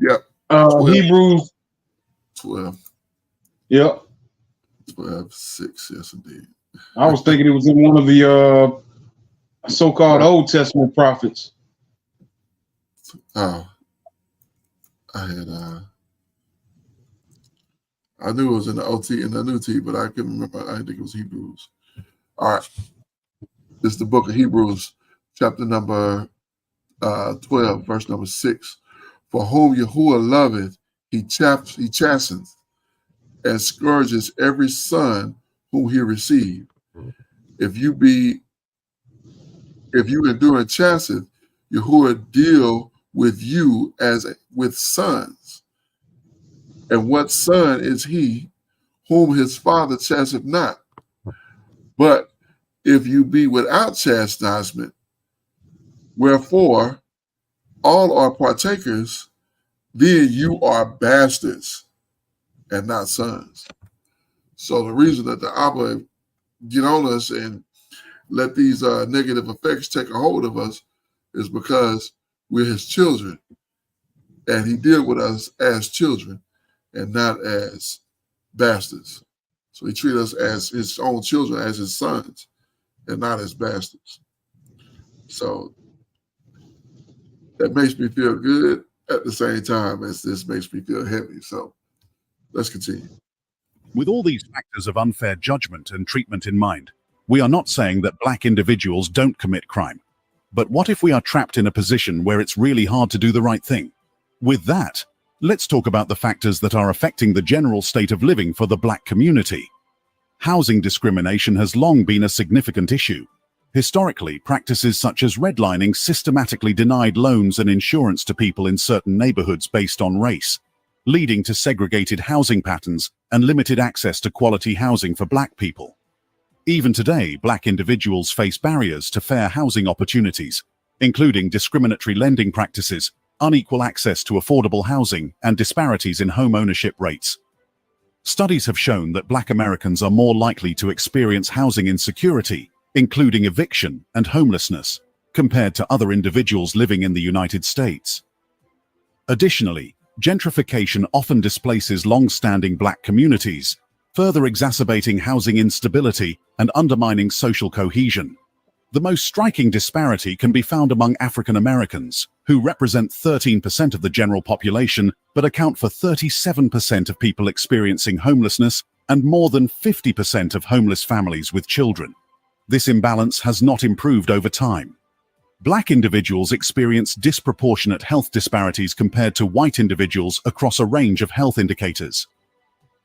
Yep. 12. Hebrews 12. Yep. 12:6. Yes, indeed. I was thinking it was in one of the so-called Old Testament prophets. Oh, I knew it was in the OT and the New T, but I couldn't remember. I didn't think it was Hebrews. All right. This is the book of Hebrews, chapter number 12, verse number 6. For whom Yahuwah loveth, he chastens and scourges every son whom he received. If you endure and chasten, Yahuwah deal with you as with sons. And what son is he whom his father chasteneth not? But if you be without chastisement, wherefore all are partakers, then you are bastards and not sons. So the reason that the Abba get on us and let these negative effects take a hold of us is because we're his children. And he deal with us as children and not as bastards. So he treats us as his own children, as his sons, and not as bastards. So that makes me feel good at the same time as this makes me feel heavy. So let's continue. With all these factors of unfair judgment and treatment in mind, we are not saying that black individuals don't commit crime. But what if we are trapped in a position where it's really hard to do the right thing? With that, let's talk about the factors that are affecting the general state of living for the black community. Housing discrimination has long been a significant issue. Historically, practices such as redlining systematically denied loans and insurance to people in certain neighborhoods based on race, leading to segregated housing patterns and limited access to quality housing for black people. Even today, black individuals face barriers to fair housing opportunities, including discriminatory lending practices, unequal access to affordable housing, and disparities in home ownership rates. Studies have shown that black Americans are more likely to experience housing insecurity, including eviction and homelessness, compared to other individuals living in the United States. Additionally, gentrification often displaces long-standing black communities, further exacerbating housing instability and undermining social cohesion. The most striking disparity can be found among African Americans, who represent 13% of the general population but account for 37% of people experiencing homelessness and more than 50% of homeless families with children. This imbalance has not improved over time. Black individuals experience disproportionate health disparities compared to white individuals across a range of health indicators.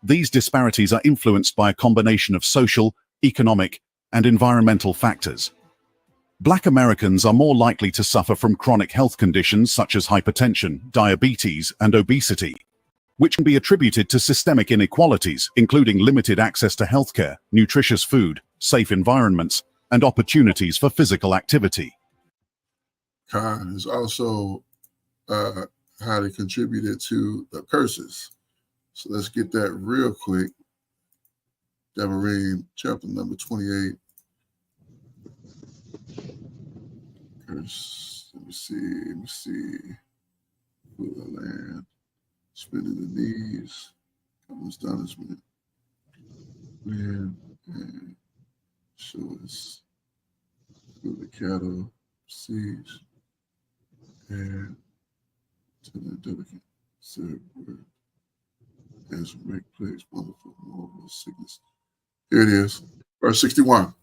These disparities are influenced by a combination of social, economic, and environmental factors. Black Americans are more likely to suffer from chronic health conditions such as hypertension, diabetes, and obesity, which can be attributed to systemic inequalities, including limited access to healthcare, nutritious food, safe environments, and opportunities for physical activity. Khan is also highly contributed to the curses. So let's get that real quick. Devarim, chapter number 28. Curse, let me see. Full the land, spinning the knees, comes astonishment. Land and show us through the cattle, siege, and to the delicate serve word. As make plagues, wonderful, marvelous sickness. Here it is, verse 61.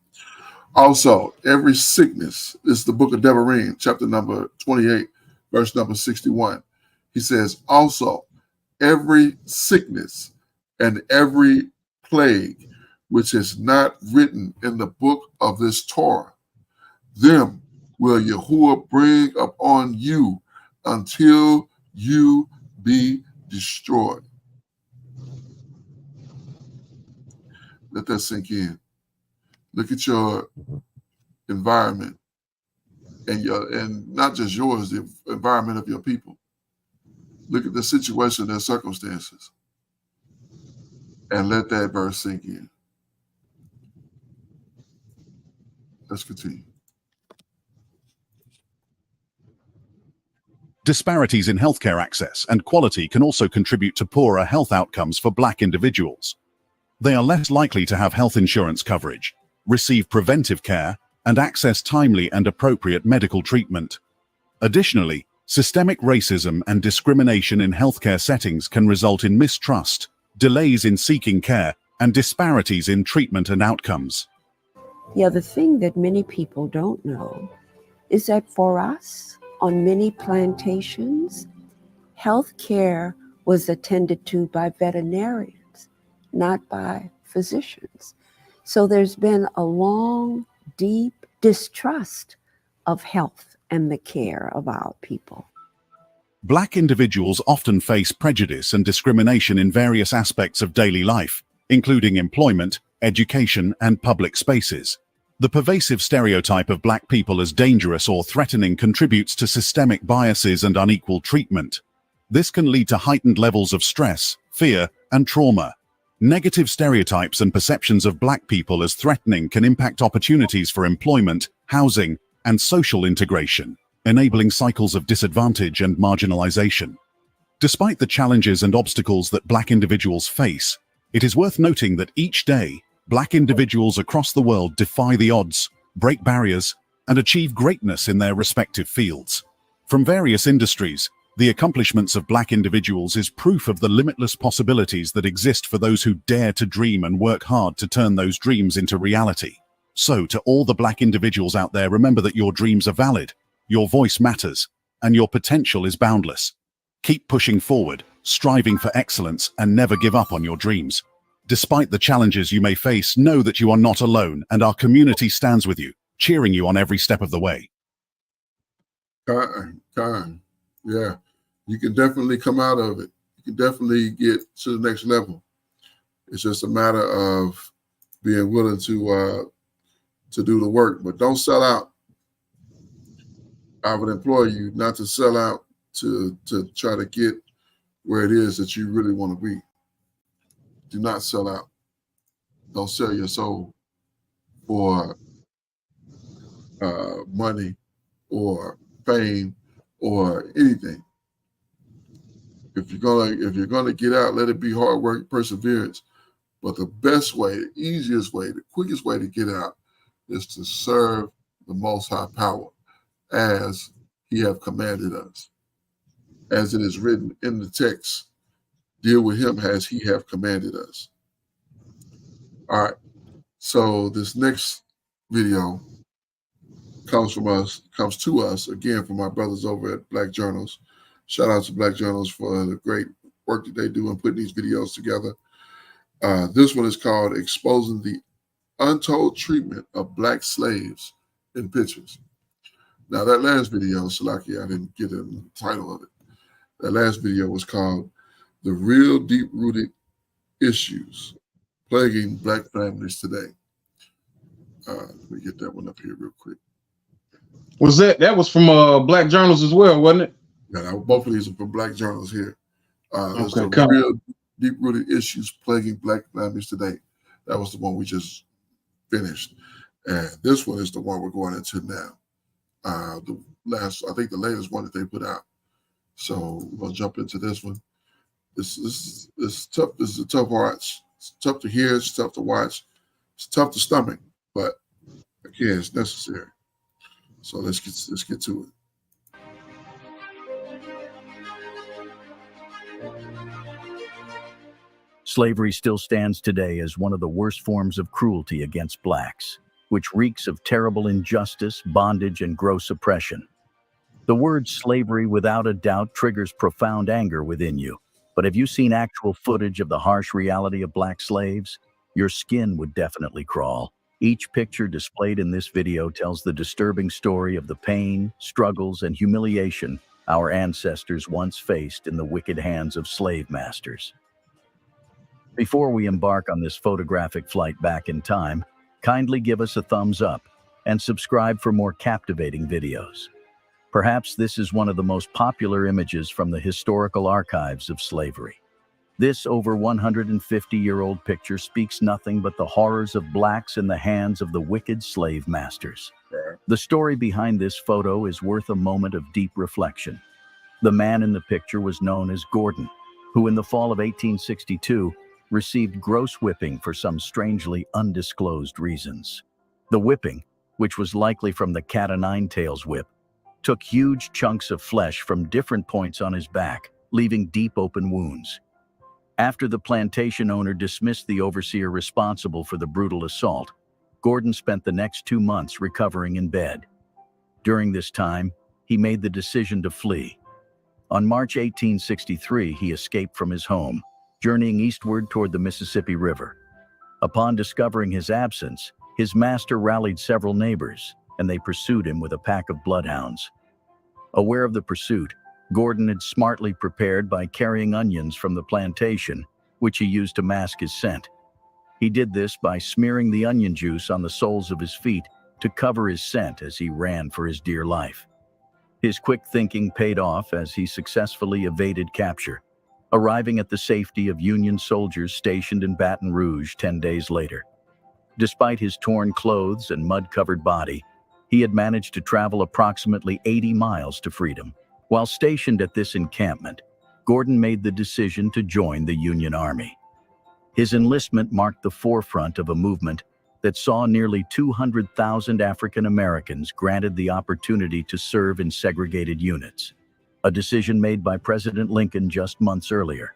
Also, every sickness, this is the book of Devarim, chapter number 28, verse number 61. He says, also, every sickness and every plague which is not written in the book of this Torah, them will Yahuwah bring upon you until you be destroyed. Let that sink in. Look at your environment and not just yours, the environment of your people. Look at the situation and circumstances and let that verse sink in. Let's continue. Disparities in healthcare access and quality can also contribute to poorer health outcomes for Black individuals. They are less likely to have health insurance coverage, receive preventive care, and access timely and appropriate medical treatment. Additionally, systemic racism and discrimination in healthcare settings can result in mistrust, delays in seeking care, and disparities in treatment and outcomes. The other thing that many people don't know is that for us, on many plantations, health care was attended to by veterinarians, not by physicians. So there's been a long, deep distrust of health and the care of our people. Black individuals often face prejudice and discrimination in various aspects of daily life, including employment, education, and public spaces. The pervasive stereotype of Black people as dangerous or threatening contributes to systemic biases and unequal treatment. This can lead to heightened levels of stress, fear, and trauma. Negative stereotypes and perceptions of Black people as threatening can impact opportunities for employment, housing, and social integration, enabling cycles of disadvantage and marginalization. Despite the challenges and obstacles that Black individuals face, it is worth noting that each day, Black individuals across the world defy the odds, break barriers, and achieve greatness in their respective fields. From various industries, the accomplishments of Black individuals is proof of the limitless possibilities that exist for those who dare to dream and work hard to turn those dreams into reality. So, to all the Black individuals out there, remember that your dreams are valid, your voice matters, and your potential is boundless. Keep pushing forward, striving for excellence, and never give up on your dreams. Despite the challenges you may face, know that you are not alone, and our community stands with you, cheering you on every step of the way. Yeah, you can definitely come out of it. You can definitely get to the next level. It's just a matter of being willing to do the work, but don't sell out. I would implore you not to sell out to try to get where it is that you really want to be. Do not sell out. Don't sell your soul for money or fame or anything. If you're gonna get out, let it be hard work, perseverance. But the best way, the easiest way, the quickest way to get out is to serve the Most High Power as He have commanded us. As it is written in the text, deal with Him as He have commanded us. All right. So this next video comes to us again from our brothers over at Black Journals. Shout out to Black Journals for the great work that they do in putting these videos together. This one is called Exposing the Untold Treatment of Black Slaves in Pictures. Now that last video, Salaki, I didn't get the title of it. That last video was called The Real Deep-Rooted Issues Plaguing Black Families Today. Let me get that one up here real quick. That was from Black Journals as well, wasn't it? Yeah, both of these are from Black Journals here. There's Okay, the Real Deep-Rooted Issues Plaguing Black Families Today. That was the one we just finished. And this one is the one we're going into now. I think the latest one that they put out. So we're gonna jump into this one. This is tough. This is a tough watch. It's tough to hear. It's tough to watch. It's tough to stomach, but again, it's necessary. So let's get to it. Slavery still stands today as one of the worst forms of cruelty against blacks. which reeks of terrible injustice, bondage, and gross oppression. The word slavery without a doubt triggers profound anger within you. But have you seen actual footage of the harsh reality of black slaves? Your skin would definitely crawl. Each picture displayed in this video tells the disturbing story of the pain, struggles, and humiliation our ancestors once faced in the wicked hands of slave masters. Before we embark on this photographic flight back in time, kindly give us a thumbs up and subscribe for more captivating videos. Perhaps this is one of the most popular images from the historical archives of slavery. This over 150-year-old picture speaks nothing but the horrors of blacks in the hands of the wicked slave masters. The story behind this photo is worth a moment of deep reflection. The man in the picture was known as Gordon, who in the fall of 1862 received gross whipping for some strangely undisclosed reasons. The whipping, which was likely from the cat-o'-nine-tails whip, took huge chunks of flesh from different points on his back, leaving deep open wounds. After the plantation owner dismissed the overseer responsible for the brutal assault, Gordon spent the next 2 months recovering in bed. During this time, he made the decision to flee. On March 1863, he escaped from his home, journeying eastward toward the Mississippi River. Upon discovering his absence, his master rallied several neighbors, and they pursued him with a pack of bloodhounds. Aware of the pursuit, Gordon had smartly prepared by carrying onions from the plantation, which he used to mask his scent. He did this by smearing the onion juice on the soles of his feet to cover his scent as he ran for his dear life. His quick thinking paid off as he successfully evaded capture, arriving at the safety of Union soldiers stationed in Baton Rouge 10 days later. Despite his torn clothes and mud-covered body, he had managed to travel approximately 80 miles to freedom. While stationed at this encampment, Gordon made the decision to join the Union Army. His enlistment marked the forefront of a movement that saw nearly 200,000 African Americans granted the opportunity to serve in segregated units, a decision made by President Lincoln just months earlier.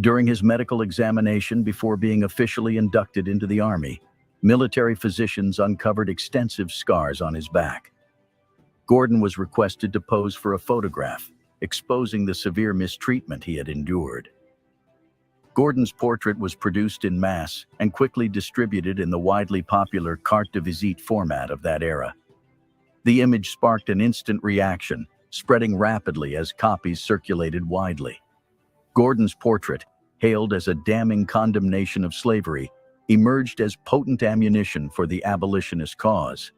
During his medical examination before being officially inducted into the Army, military physicians uncovered extensive scars on his back. Gordon was requested to pose for a photograph, exposing the severe mistreatment he had endured. Gordon's portrait was produced in mass and quickly distributed in the widely popular carte de visite format of that era. The image sparked an instant reaction, spreading rapidly as copies circulated widely. Gordon's portrait, hailed as a damning condemnation of slavery, emerged as potent ammunition for the abolitionist cause.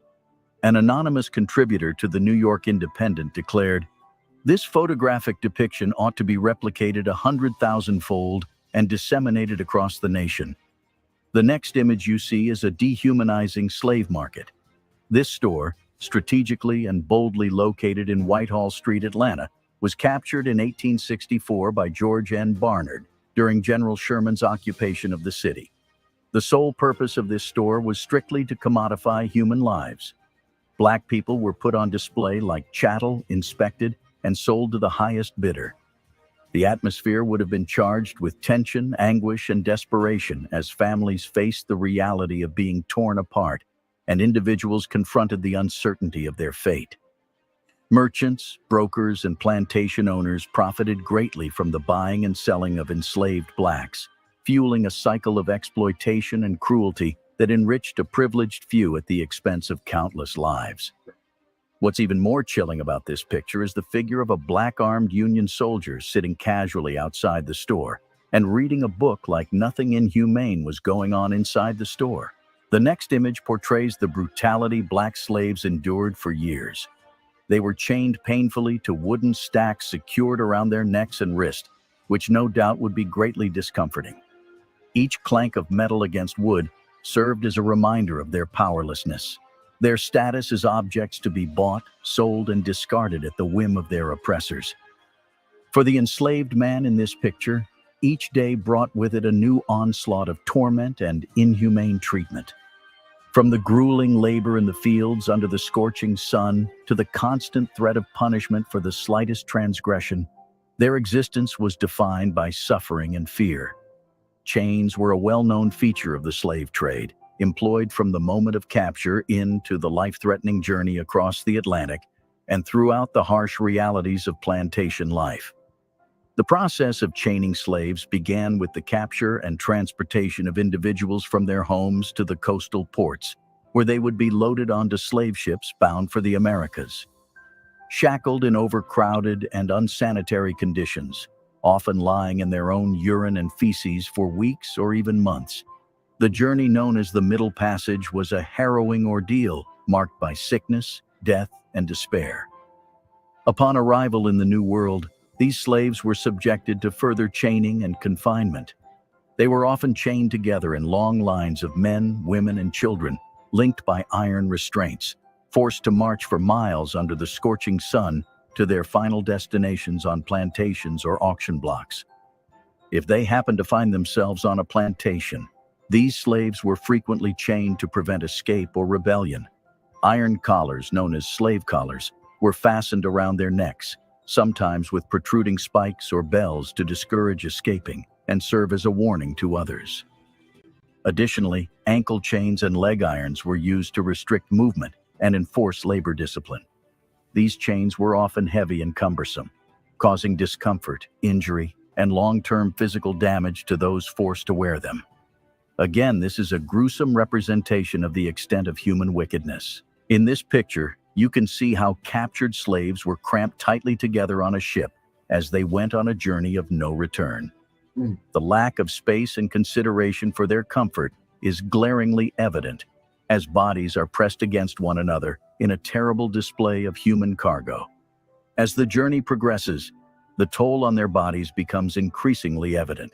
An anonymous contributor to the New York Independent declared, "This photographic depiction ought to be replicated 100,000-fold and disseminated across the nation." The next image you see is a dehumanizing slave market. This store, strategically and boldly located in Whitehall Street, Atlanta, was captured in 1864 by George N. Barnard during General Sherman's occupation of the city. The sole purpose of this store was strictly to commodify human lives. Black people were put on display like chattel, inspected, and sold to the highest bidder. The atmosphere would have been charged with tension, anguish, and desperation as families faced the reality of being torn apart and individuals confronted the uncertainty of their fate. Merchants, brokers, and plantation owners profited greatly from the buying and selling of enslaved blacks, fueling a cycle of exploitation and cruelty that enriched a privileged few at the expense of countless lives. What's even more chilling about this picture is the figure of a black-armed Union soldier sitting casually outside the store and reading a book like nothing inhumane was going on inside the store. The next image portrays the brutality black slaves endured for years. They were chained painfully to wooden stacks secured around their necks and wrists, which no doubt would be greatly discomforting. Each clank of metal against wood served as a reminder of their powerlessness, their status as objects to be bought, sold, and discarded at the whim of their oppressors. For the enslaved man in this picture, each day brought with it a new onslaught of torment and inhumane treatment. From the grueling labor in the fields under the scorching sun to the constant threat of punishment for the slightest transgression, their existence was defined by suffering and fear. Chains were a well-known feature of the slave trade, employed from the moment of capture into the life-threatening journey across the Atlantic and throughout the harsh realities of plantation life. The process of chaining slaves began with the capture and transportation of individuals from their homes to the coastal ports, where they would be loaded onto slave ships bound for the Americas. Shackled in overcrowded and unsanitary conditions, often lying in their own urine and feces for weeks or even months, the journey known as the Middle Passage was a harrowing ordeal marked by sickness, death, and despair. Upon arrival in the New World, these slaves were subjected to further chaining and confinement. They were often chained together in long lines of men, women, and children, linked by iron restraints, forced to march for miles under the scorching sun to their final destinations on plantations or auction blocks. If they happened to find themselves on a plantation, these slaves were frequently chained to prevent escape or rebellion. Iron collars, known as slave collars, were fastened around their necks, sometimes with protruding spikes or bells to discourage escaping and serve as a warning to others. Additionally, ankle chains and leg irons were used to restrict movement and enforce labor discipline. These chains were often heavy and cumbersome, causing discomfort, injury, and long-term physical damage to those forced to wear them. Again, this is a gruesome representation of the extent of human wickedness. In this picture, you can see how captured slaves were cramped tightly together on a ship as they went on a journey of no return. The lack of space and consideration for their comfort is glaringly evident as bodies are pressed against one another in a terrible display of human cargo. As the journey progresses, the toll on their bodies becomes increasingly evident.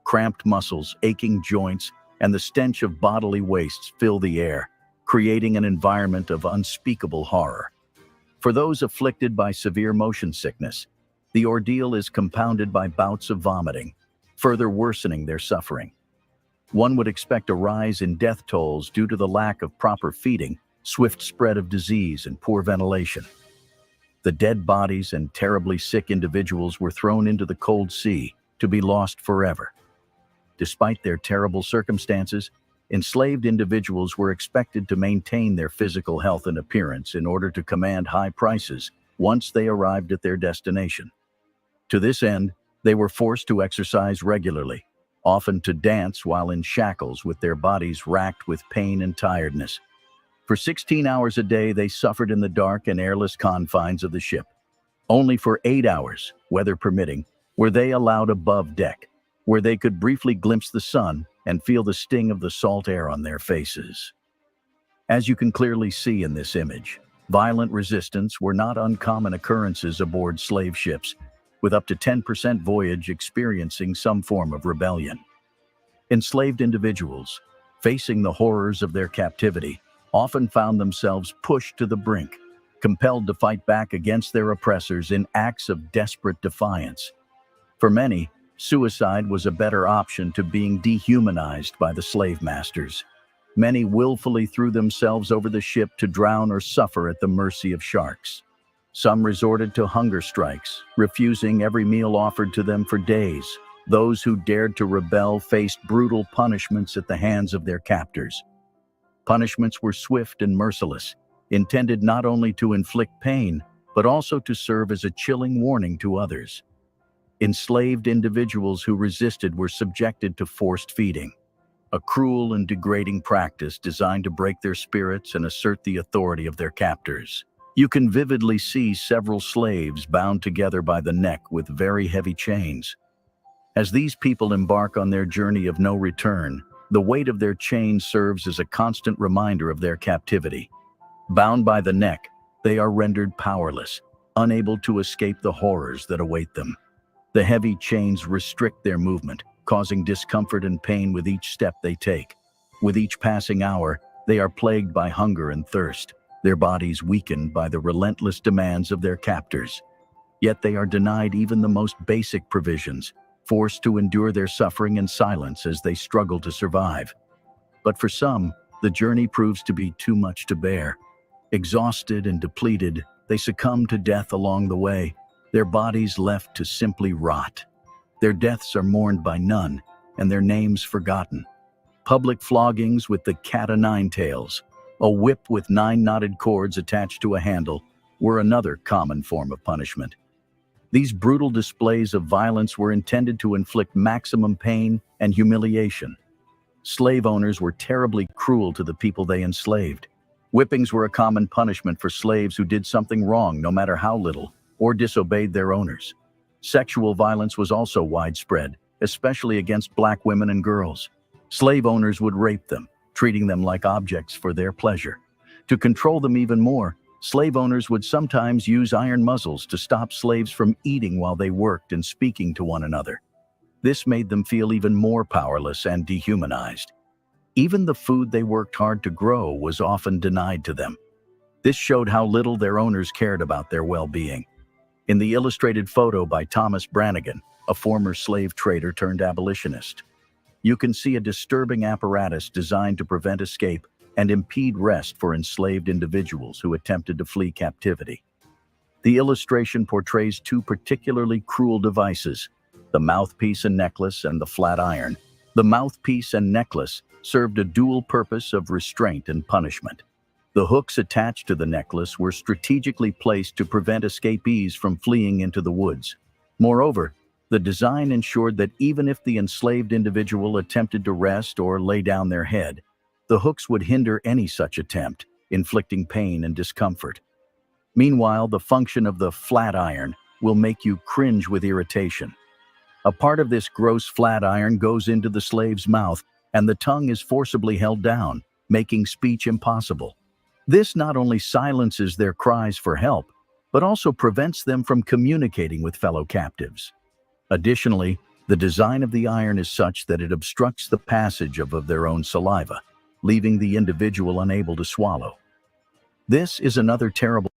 Cramped muscles, aching joints, and the stench of bodily wastes fill the air, creating an environment of unspeakable horror. For those afflicted by severe motion sickness, the ordeal is compounded by bouts of vomiting, further worsening their suffering. One would expect a rise in death tolls due to the lack of proper feeding, swift spread of disease, and poor ventilation. The dead bodies and terribly sick individuals were thrown into the cold sea to be lost forever. Despite their terrible circumstances, enslaved individuals were expected to maintain their physical health and appearance in order to command high prices once they arrived at their destination. To this end, they were forced to exercise regularly, often to dance while in shackles with their bodies racked with pain and tiredness. For 16 hours a day, they suffered in the dark and airless confines of the ship. Only for 8 hours, weather permitting, were they allowed above deck, where they could briefly glimpse the sun and feel the sting of the salt air on their faces. As you can clearly see in this image, violent resistance were not uncommon occurrences aboard slave ships, with up to 10% voyage experiencing some form of rebellion. Enslaved individuals, facing the horrors of their captivity, often found themselves pushed to the brink, compelled to fight back against their oppressors in acts of desperate defiance. For many, suicide was a better option to being dehumanized by the slave masters. Many willfully threw themselves over the ship to drown or suffer at the mercy of sharks. Some resorted to hunger strikes, refusing every meal offered to them for days. Those who dared to rebel faced brutal punishments at the hands of their captors. Punishments were swift and merciless, intended not only to inflict pain, but also to serve as a chilling warning to others. Enslaved individuals who resisted were subjected to forced feeding, a cruel and degrading practice designed to break their spirits and assert the authority of their captors. You can vividly see several slaves bound together by the neck with very heavy chains. As these people embark on their journey of no return, the weight of their chains serves as a constant reminder of their captivity. Bound by the neck, they are rendered powerless, unable to escape the horrors that await them. The heavy chains restrict their movement, causing discomfort and pain with each step they take. With each passing hour, they are plagued by hunger and thirst, their bodies weakened by the relentless demands of their captors. Yet they are denied even the most basic provisions, forced to endure their suffering in silence as they struggle to survive. But for some, the journey proves to be too much to bear. Exhausted and depleted, they succumb to death along the way, their bodies left to simply rot. Their deaths are mourned by none, and their names forgotten. Public floggings with the cat-o'-nine tails, a whip with 9 knotted cords attached to a handle, were another common form of punishment. These brutal displays of violence were intended to inflict maximum pain and humiliation. Slave owners were terribly cruel to the people they enslaved. Whippings were a common punishment for slaves who did something wrong, no matter how little, or disobeyed their owners. Sexual violence was also widespread, especially against black women and girls. Slave owners would rape them, treating them like objects for their pleasure. To control them even more, slave owners would sometimes use iron muzzles to stop slaves from eating while they worked and speaking to one another. This made them feel even more powerless and dehumanized. Even the food they worked hard to grow was often denied to them. This showed how little their owners cared about their well-being. In the illustrated photo by Thomas Brannigan, a former slave trader turned abolitionist, you can see a disturbing apparatus designed to prevent escape and impede rest for enslaved individuals who attempted to flee captivity. The illustration portrays 2 particularly cruel devices, the mouthpiece and necklace and the flat iron. The mouthpiece and necklace served a dual purpose of restraint and punishment. The hooks attached to the necklace were strategically placed to prevent escapees from fleeing into the woods. Moreover, the design ensured that even if the enslaved individual attempted to rest or lay down their head, the hooks would hinder any such attempt, inflicting pain and discomfort. Meanwhile, the function of the flat iron will make you cringe with irritation. A part of this gross flat iron goes into the slave's mouth, and the tongue is forcibly held down, making speech impossible. This not only silences their cries for help, but also prevents them from communicating with fellow captives. Additionally, the design of the iron is such that it obstructs the passage of their own saliva, leaving the individual unable to swallow. This is another terrible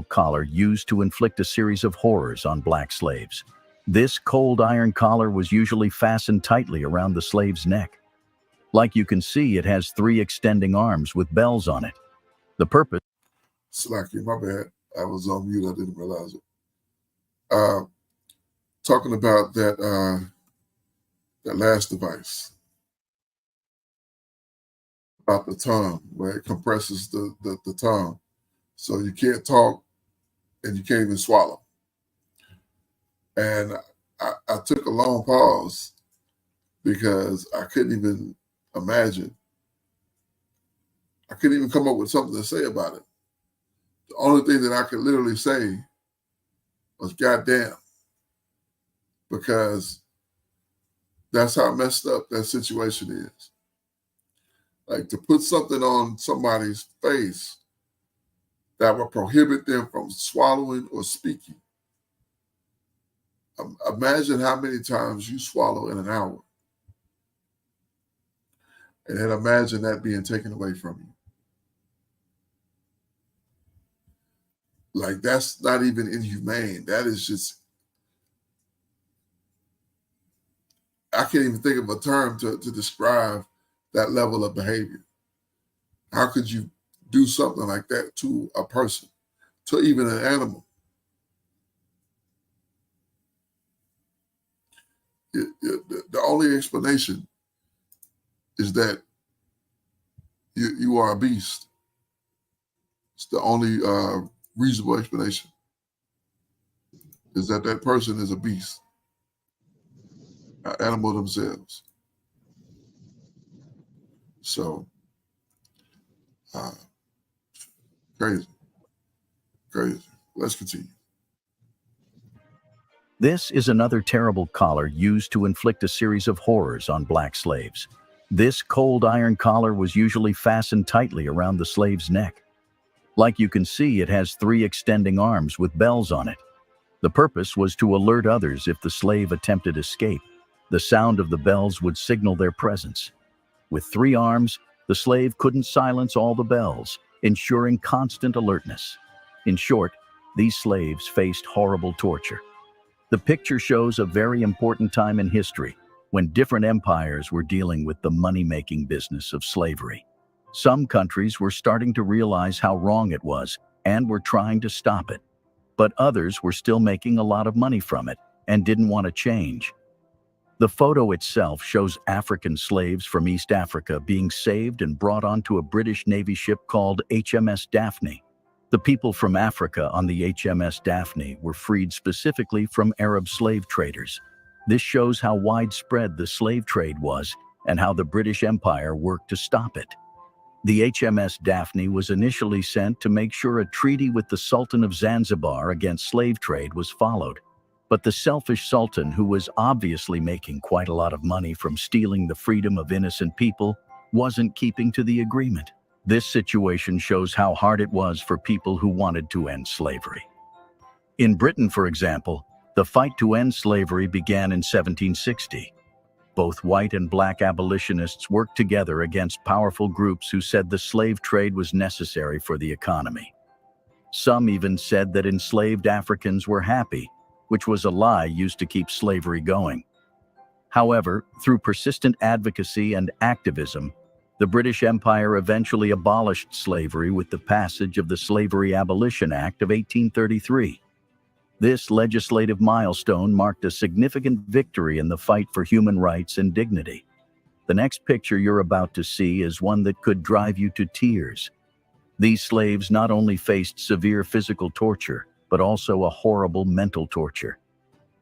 collar used to inflict a series of horrors on black slaves. This cold iron collar was usually fastened tightly around the slave's neck. Like you can see, it has 3 extending arms with bells on it. The purpose... Slacky, my bad. I was on mute. I didn't realize it. Talking about that last device, about the tongue, where it compresses the tongue. So you can't talk and you can't even swallow. And I took a long pause because I couldn't even imagine. I couldn't even come up with something to say about it. The only thing that I could literally say was goddamn, because that's how messed up that situation is. Like, to put something on somebody's face that would prohibit them from swallowing or speaking. Imagine how many times you swallow in an hour. And then imagine that being taken away from you. Like, that's not even inhumane. That is just, I can't even think of a term to describe that level of behavior. How could you do something like that to a person, to even an animal? The only explanation is that you are a beast. It's the only reasonable explanation, is that that person is a beast, an animal themselves. So, crazy. Let's continue. This is another terrible collar used to inflict a series of horrors on black slaves. This cold iron collar was usually fastened tightly around the slave's neck. Like you can see, it has 3 extending arms with bells on it. The purpose was to alert others if the slave attempted escape. The sound of the bells would signal their presence. With 3 arms, the slave couldn't silence all the bells, ensuring constant alertness. In short, these slaves faced horrible torture. The picture shows a very important time in history when different empires were dealing with the money-making business of slavery. Some countries were starting to realize how wrong it was and were trying to stop it. But others were still making a lot of money from it and didn't want to change. The photo itself shows African slaves from East Africa being saved and brought onto a British Navy ship called HMS Daphne. The people from Africa on the HMS Daphne were freed specifically from Arab slave traders. This shows how widespread the slave trade was and how the British Empire worked to stop it. The HMS Daphne was initially sent to make sure a treaty with the Sultan of Zanzibar against slave trade was followed. But the selfish Sultan, who was obviously making quite a lot of money from stealing the freedom of innocent people, wasn't keeping to the agreement. This situation shows how hard it was for people who wanted to end slavery. In Britain, for example, the fight to end slavery began in 1760. Both white and black abolitionists worked together against powerful groups who said the slave trade was necessary for the economy. Some even said that enslaved Africans were happy, which was a lie used to keep slavery going. However, through persistent advocacy and activism, the British Empire eventually abolished slavery with the passage of the Slavery Abolition Act of 1833. This legislative milestone marked a significant victory in the fight for human rights and dignity. The next picture you're about to see is one that could drive you to tears. These slaves not only faced severe physical torture, but also a horrible mental torture.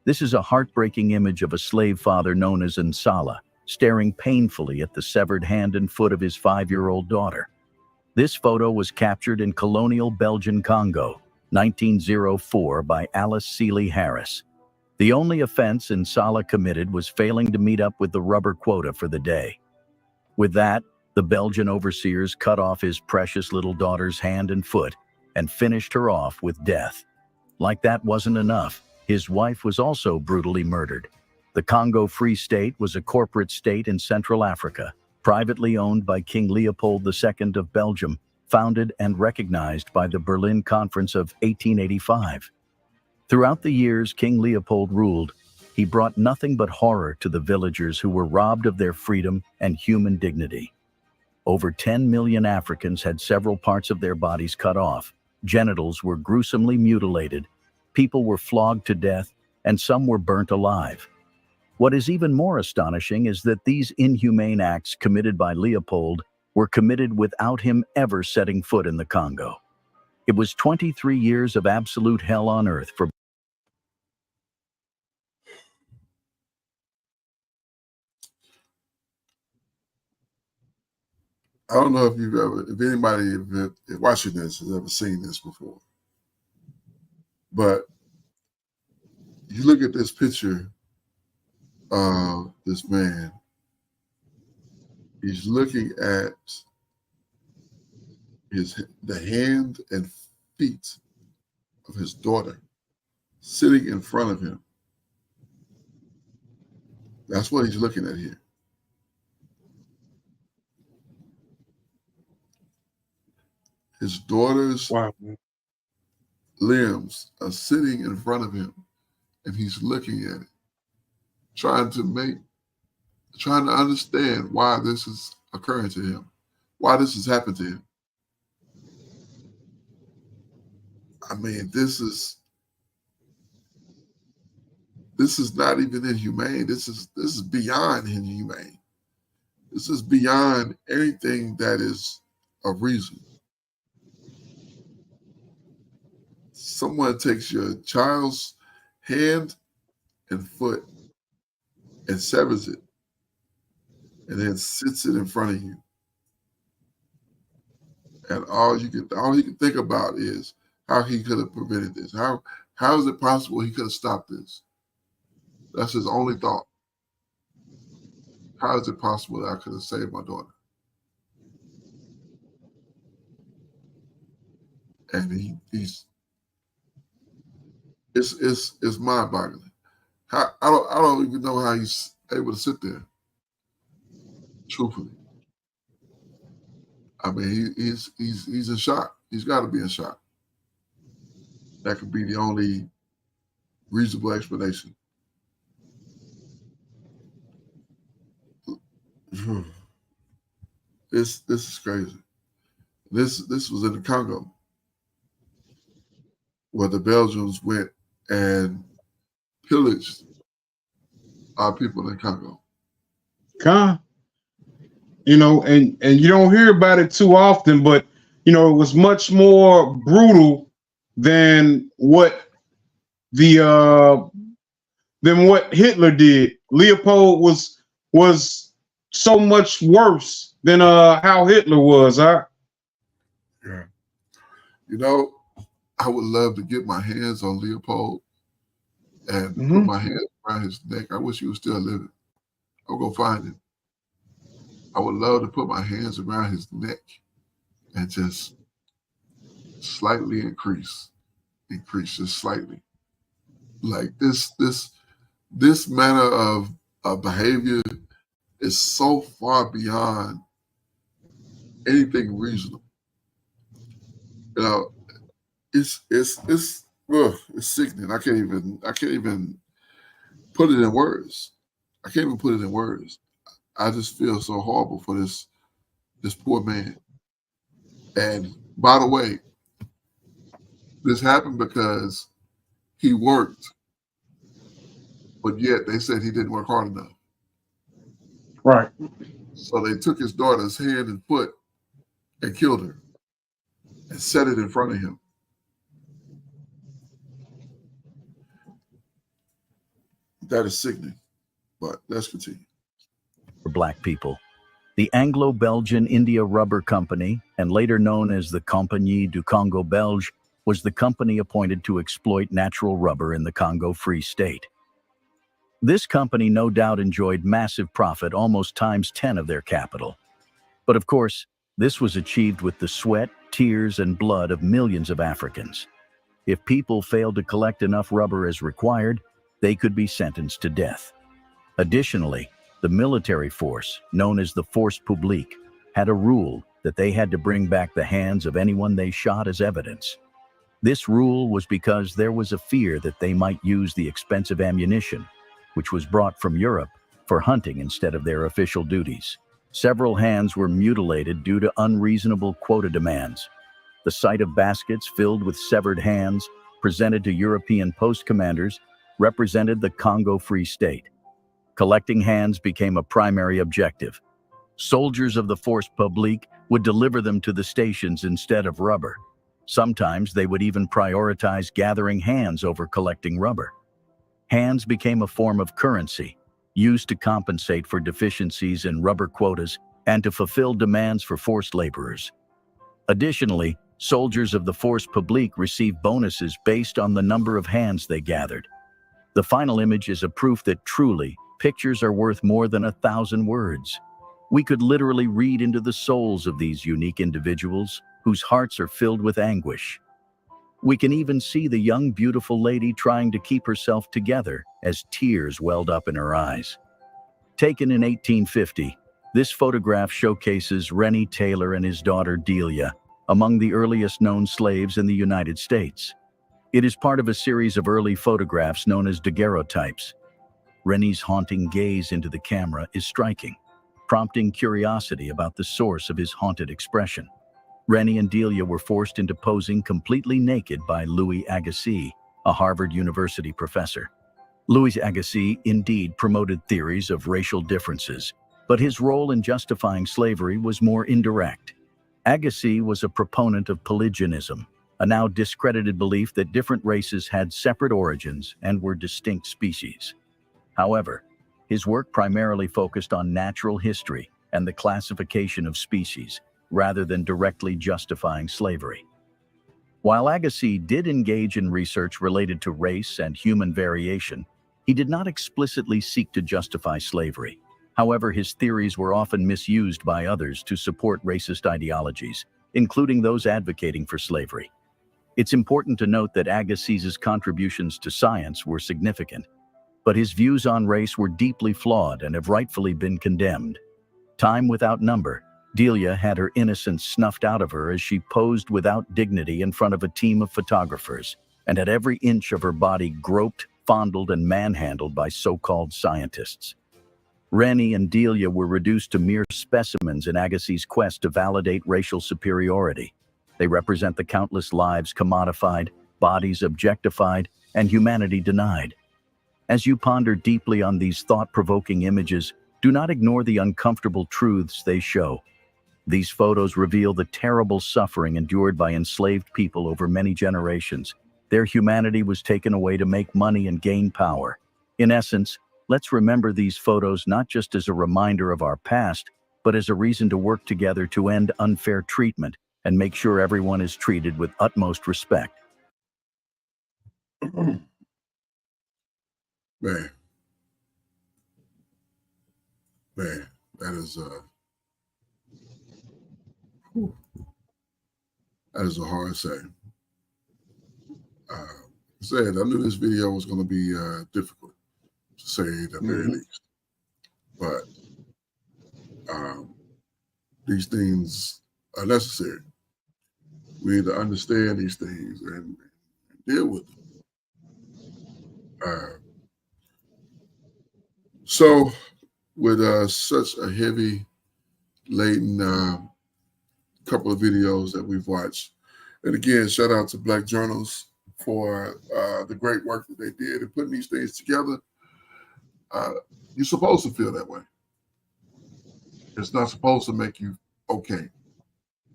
This is a heartbreaking image of a slave father known as Nsala, staring painfully at the severed hand and foot of his 5-year-old daughter. This photo was captured in colonial Belgian Congo, 1904, by Alice Seeley Harris. The only offense Nsala committed was failing to meet up with the rubber quota for the day. With that, the Belgian overseers cut off his precious little daughter's hand and foot and finished her off with death. Like that wasn't enough, his wife was also brutally murdered. The Congo Free State was a corporate state in Central Africa, privately owned by King Leopold II of Belgium, founded and recognized by the Berlin Conference of 1885. Throughout the years King Leopold ruled, he brought nothing but horror to the villagers who were robbed of their freedom and human dignity. Over 10 million Africans had several parts of their bodies cut off, genitals were gruesomely mutilated, people were flogged to death, and some were burnt alive. What is even more astonishing is that these inhumane acts committed by Leopold were committed without him ever setting foot in the Congo. It was 23 years of absolute hell on earth for I don't know if anybody watching this has ever seen this before, but you look at this picture of this man. He's looking at the hand and feet of his daughter sitting in front of him. That's what he's looking at here. His daughter's limbs are sitting in front of him, and he's looking at it, trying to understand why this is occurring to him, why this has happened to him. I mean, this is not even inhumane. This is beyond inhumane. This is beyond anything that is a reason. Someone takes your child's hand and foot and severs it, and then sits it in front of you. And all he can think about is how he could have prevented this. How is it possible he could have stopped this? That's his only thought. How is it possible that I could have saved my daughter? And it's mind-boggling. I don't even know how he's able to sit there. Truthfully, I mean, he's in shock. He's got to be in shock. That could be the only reasonable explanation. This is crazy. This was in the Congo, where the Belgians went and pillaged our people in Congo. You know, and you don't hear about it too often, but you know, it was much more brutal than what Hitler did. Leopold was so much worse than how Hitler was, huh? Yeah. You know, I would love to get my hands on Leopold and put my hands around his neck. I wish he was still living. I'll go find him. I would love to put my hands around his neck and just slightly increase just slightly. Like this manner of behavior is so far beyond anything reasonable. You know, it's sickening. I can't even put it in words. I can't even put it in words. I just feel so horrible for this poor man. And by the way, this happened because he worked, but yet they said he didn't work hard enough. Right. So they took his daughter's hand and foot and killed her and set it in front of him. That is sickening, but let's continue. For Black people, the Anglo-Belgian India Rubber Company, and later known as the Compagnie du Congo Belge, was the company appointed to exploit natural rubber in the Congo Free State. This company no doubt enjoyed massive profit, almost times 10 of their capital. But of course, this was achieved with the sweat, tears, and blood of millions of Africans. If people failed to collect enough rubber as required, they could be sentenced to death. Additionally, the military force, known as the Force Publique, had a rule that they had to bring back the hands of anyone they shot as evidence. This rule was because there was a fear that they might use the expensive ammunition, which was brought from Europe, for hunting instead of their official duties. Several hands were mutilated due to unreasonable quota demands. The sight of baskets filled with severed hands, presented to European post commanders, represented the Congo Free State. Collecting hands became a primary objective. Soldiers of the Force Publique would deliver them to the stations instead of rubber. Sometimes they would even prioritize gathering hands over collecting rubber. Hands became a form of currency, used to compensate for deficiencies in rubber quotas and to fulfill demands for forced laborers. Additionally, soldiers of the Force Publique received bonuses based on the number of hands they gathered. The final image is a proof that truly, pictures are worth more than 1,000 words. We could literally read into the souls of these unique individuals whose hearts are filled with anguish. We can even see the young, beautiful lady trying to keep herself together as tears welled up in her eyes. Taken in 1850, this photograph showcases Rennie Taylor and his daughter Delia, among the earliest known slaves in the United States. It is part of a series of early photographs known as daguerreotypes. Rennie's haunting gaze into the camera is striking, prompting curiosity about the source of his haunted expression. Rennie and Delia were forced into posing completely naked by Louis Agassiz, a Harvard University professor. Louis Agassiz indeed promoted theories of racial differences, but his role in justifying slavery was more indirect. Agassiz was a proponent of polygenism, a now discredited belief that different races had separate origins and were distinct species. However, his work primarily focused on natural history and the classification of species, rather than directly justifying slavery. While Agassiz did engage in research related to race and human variation, he did not explicitly seek to justify slavery. However, his theories were often misused by others to support racist ideologies, including those advocating for slavery. It's important to note that Agassiz's contributions to science were significant, but his views on race were deeply flawed and have rightfully been condemned. Time without number, Delia had her innocence snuffed out of her as she posed without dignity in front of a team of photographers, and had every inch of her body groped, fondled, and manhandled by so-called scientists. Rennie and Delia were reduced to mere specimens in Agassiz's quest to validate racial superiority. They represent the countless lives commodified, bodies objectified, and humanity denied. As you ponder deeply on these thought-provoking images, do not ignore the uncomfortable truths they show. These photos reveal the terrible suffering endured by enslaved people over many generations. Their humanity was taken away to make money and gain power. In essence, let's remember these photos not just as a reminder of our past, but as a reason to work together to end unfair treatment and make sure everyone is treated with utmost respect. Man, that is a hard say. Said I knew this video was going to be difficult, to say the very least. But these things are necessary. We need to understand these things and deal with them. So, with such a heavy laden couple of videos that we've watched, and again, shout out to Black Journals for the great work that they did in putting these things together. You're supposed to feel that way. It's not supposed to make you okay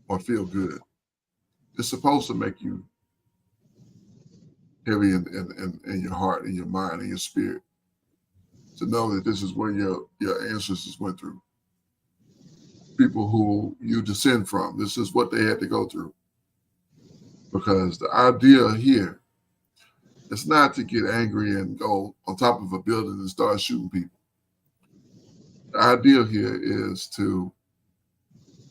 or feel good. It's supposed to make you heavy in your heart, in your mind, in your spirit, to know that this is where your ancestors went through. People who you descend from, this is what they had to go through. Because the idea here is not to get angry and go on top of a building and start shooting people. The idea here is to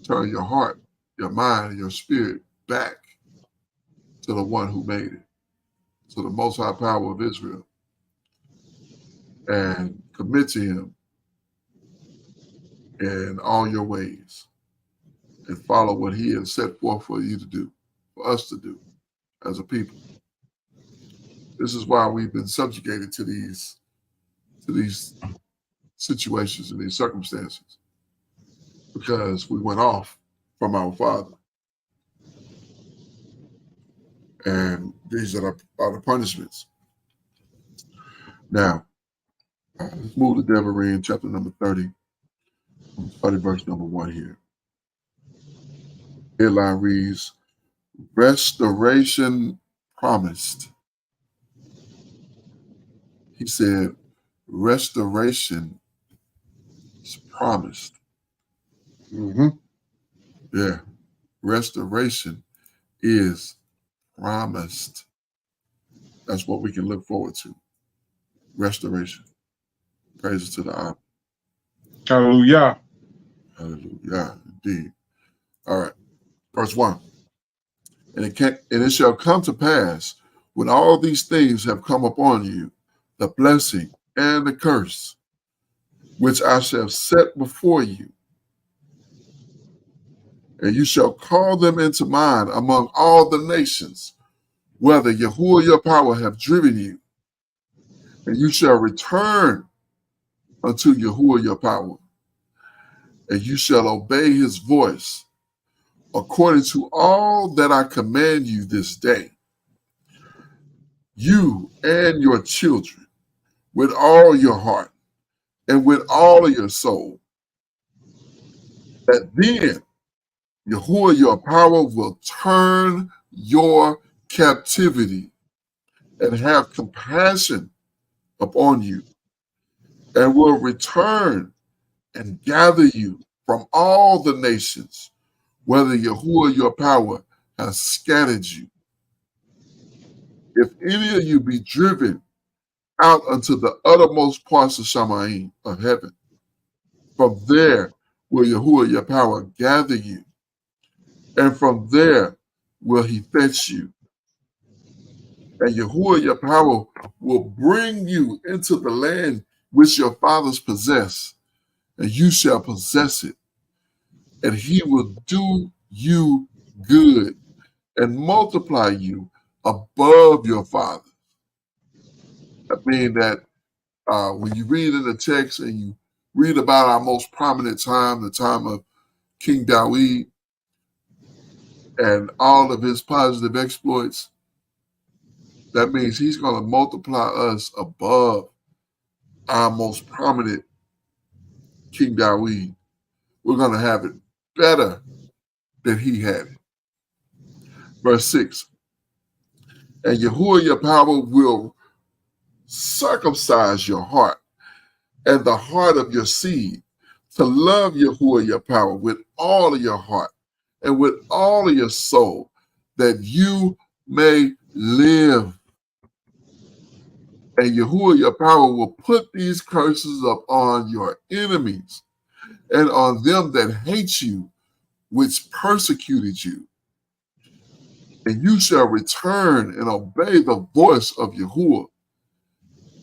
turn your heart, your mind, and your spirit back to the one who made it, to the Most High Power of Israel, and commit to him in all your ways and follow what he has set forth for you to do, for us to do as a people. This is why we've been subjugated to these situations and these circumstances, because we went off from our Father. And these are the punishments. Now, let's move to Devarim, chapter number 30, verse number 1 here. Headline reads, restoration promised. He said, restoration is promised. Yeah, restoration is promised. That's what we can look forward to. Restoration. Praises to the Abba. Hallelujah. Hallelujah, indeed. All right, verse 1. And it shall come to pass, when all these things have come upon you, the blessing and the curse, which I shall set before you, and you shall call them into mind among all the nations whither Yahuwah your power have driven you, and you shall return unto Yahuwah your power, and you shall obey his voice according to all that I command you this day, you and your children, with all your heart and with all of your soul, that then Yahuwah your power will turn your captivity and have compassion upon you, and will return and gather you from all the nations, whether Yahuwah your power has scattered you. If any of you be driven out unto the uttermost parts of Shamayim, of heaven, from there will Yahuwah your power gather you, and from there will he fetch you. And Yahuwah your power will bring you into the land which your fathers possess, and you shall possess it. And he will do you good and multiply you above your fathers. I mean that when you read in the text and you read about our most prominent time, the time of King Dawid and all of his positive exploits, that means he's going to multiply us above our most prominent King Dawid. We're going to have it better than he had it. Verse 6, and Yahuwah your power will circumcise your heart and the heart of your seed to love Yahuwah your power with all of your heart and with all of your soul, that you may live. And Yahuwah your power will put these curses upon your enemies and on them that hate you, which persecuted you. And you shall return and obey the voice of Yahuwah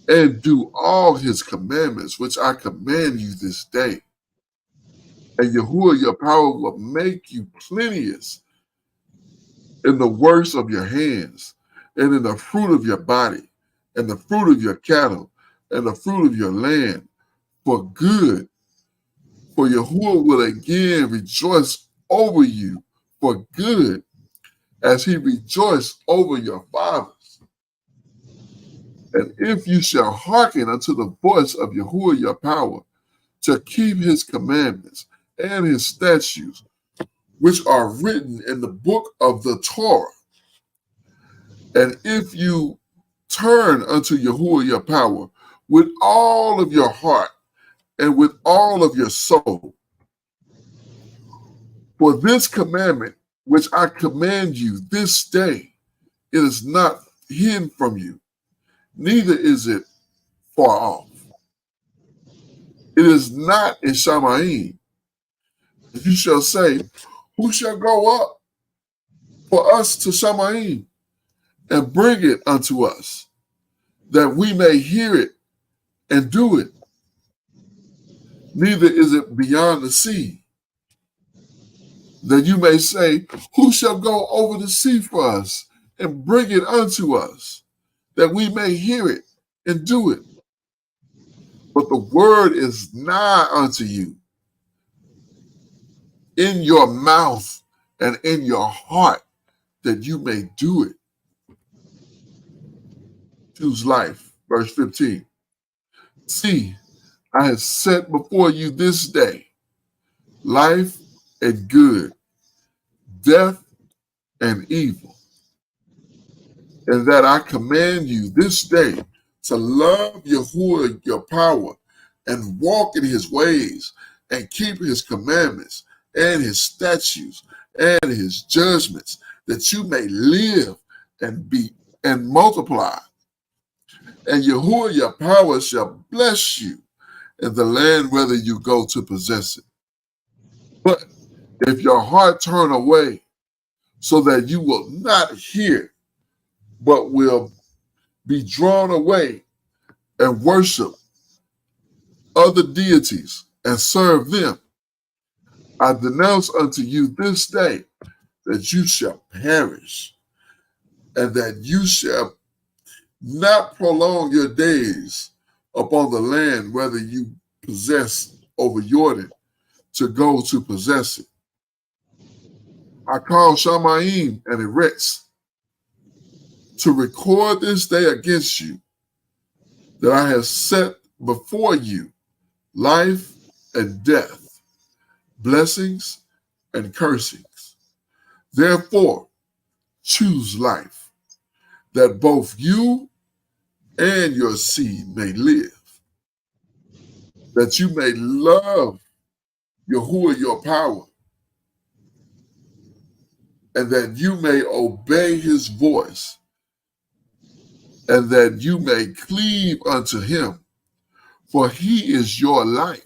and do all his commandments, which I command you this day. And Yahuwah your power will make you plenteous in the works of your hands, and in the fruit of your body, and the fruit of your cattle, and the fruit of your land, for good. For Yahuwah will again rejoice over you for good, as he rejoiced over your fathers. And if you shall hearken unto the voice of Yahuwah your power, to keep his commandments and his statutes, which are written in the book of the Torah, and if you turn unto Yahuwah your power with all of your heart and with all of your soul, for this commandment which I command you this day, it is not hidden from you, neither is it far off. It is not in Shamayim. You shall say, who shall go up for us to Shamayim and bring it unto us, that we may hear it and do it? Neither is it beyond the sea, that you may say, who shall go over the sea for us and bring it unto us, that we may hear it and do it? But the word is nigh unto you, in your mouth and in your heart, that you may do it. Choose life. Verse 15. See, I have set before you this day life and good, death and evil, and that I command you this day to love Yahuwah your power and walk in his ways and keep his commandments and his statutes and his judgments, that you may live and be and multiply. And Yahuwah your power shall bless you in the land whether you go to possess it. But if your heart turn away, so that you will not hear, but will be drawn away and worship other deities and serve them, I denounce unto you this day that you shall perish, and that you shall not prolong your days upon the land whether you possess over Jordan to go to possess it. I call Shamaim and Eretz to record this day against you that I have set before you life and death, blessings and cursings. Therefore, choose life, that both you and your seed may live, that you may love Yahuwah your power, and that you may obey his voice, and that you may cleave unto him, for he is your life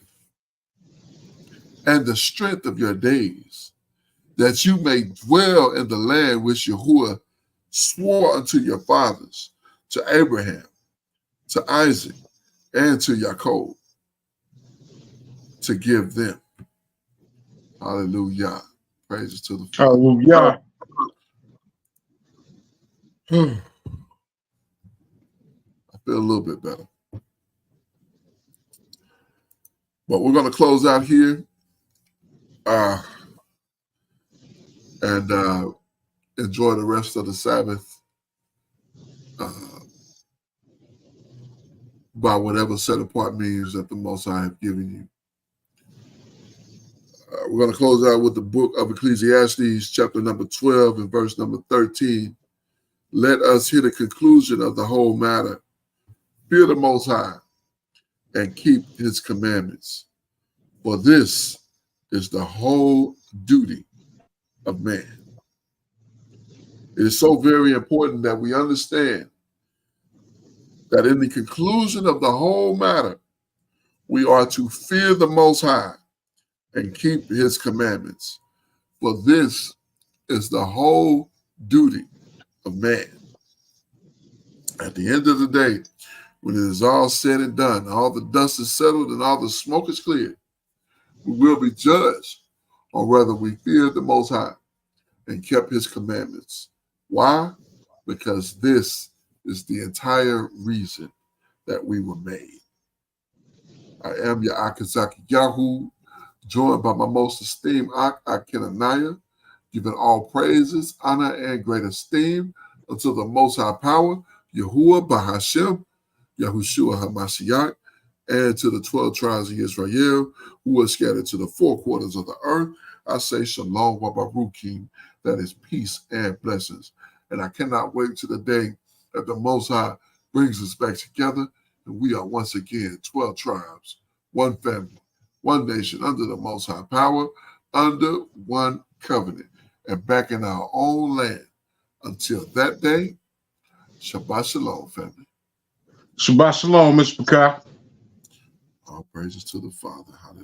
and the strength of your days, that you may dwell in the land which Yahuwah swore unto your fathers, to Abraham, to Isaac, and to Jacob, to give them. Hallelujah. Praises to the Father. Hallelujah. I feel a little bit better. But we're going to close out here and enjoy the rest of the Sabbath by whatever set apart means that the Most High have given you. We're going to close out with the book of Ecclesiastes, chapter number 12 and verse number 13. Let us hear the conclusion of the whole matter. Fear the Most High and keep his commandments, for this is the whole duty of man. It is so very important that we understand that in the conclusion of the whole matter, we are to fear the Most High and keep his commandments, for this is the whole duty of man. At the end of the day, when it is all said and done, all the dust is settled and all the smoke is cleared, we will be judged on whether we feared the Most High and kept his commandments. Why? Because this is the entire reason that we were made. I am your Akazaki Yahoo, joined by my most esteemed Akenanaya, giving all praises, honor, and great esteem unto the Most High Power, Yahuwah Bahashem, Yahushua HaMashiach, and to the 12 tribes of Israel who are scattered to the four quarters of the earth. I say Shalom Wabarukim, that is peace and blessings. And I cannot wait to the day that the Most High brings us back together and we are once again 12 tribes, one family, one nation, under the Most High Power, under one covenant, and back in our own land. Until that day, Shabbat Shalom, family. Shabbat Shalom, Mr. Pakai. All praises to the Father. Hallelujah.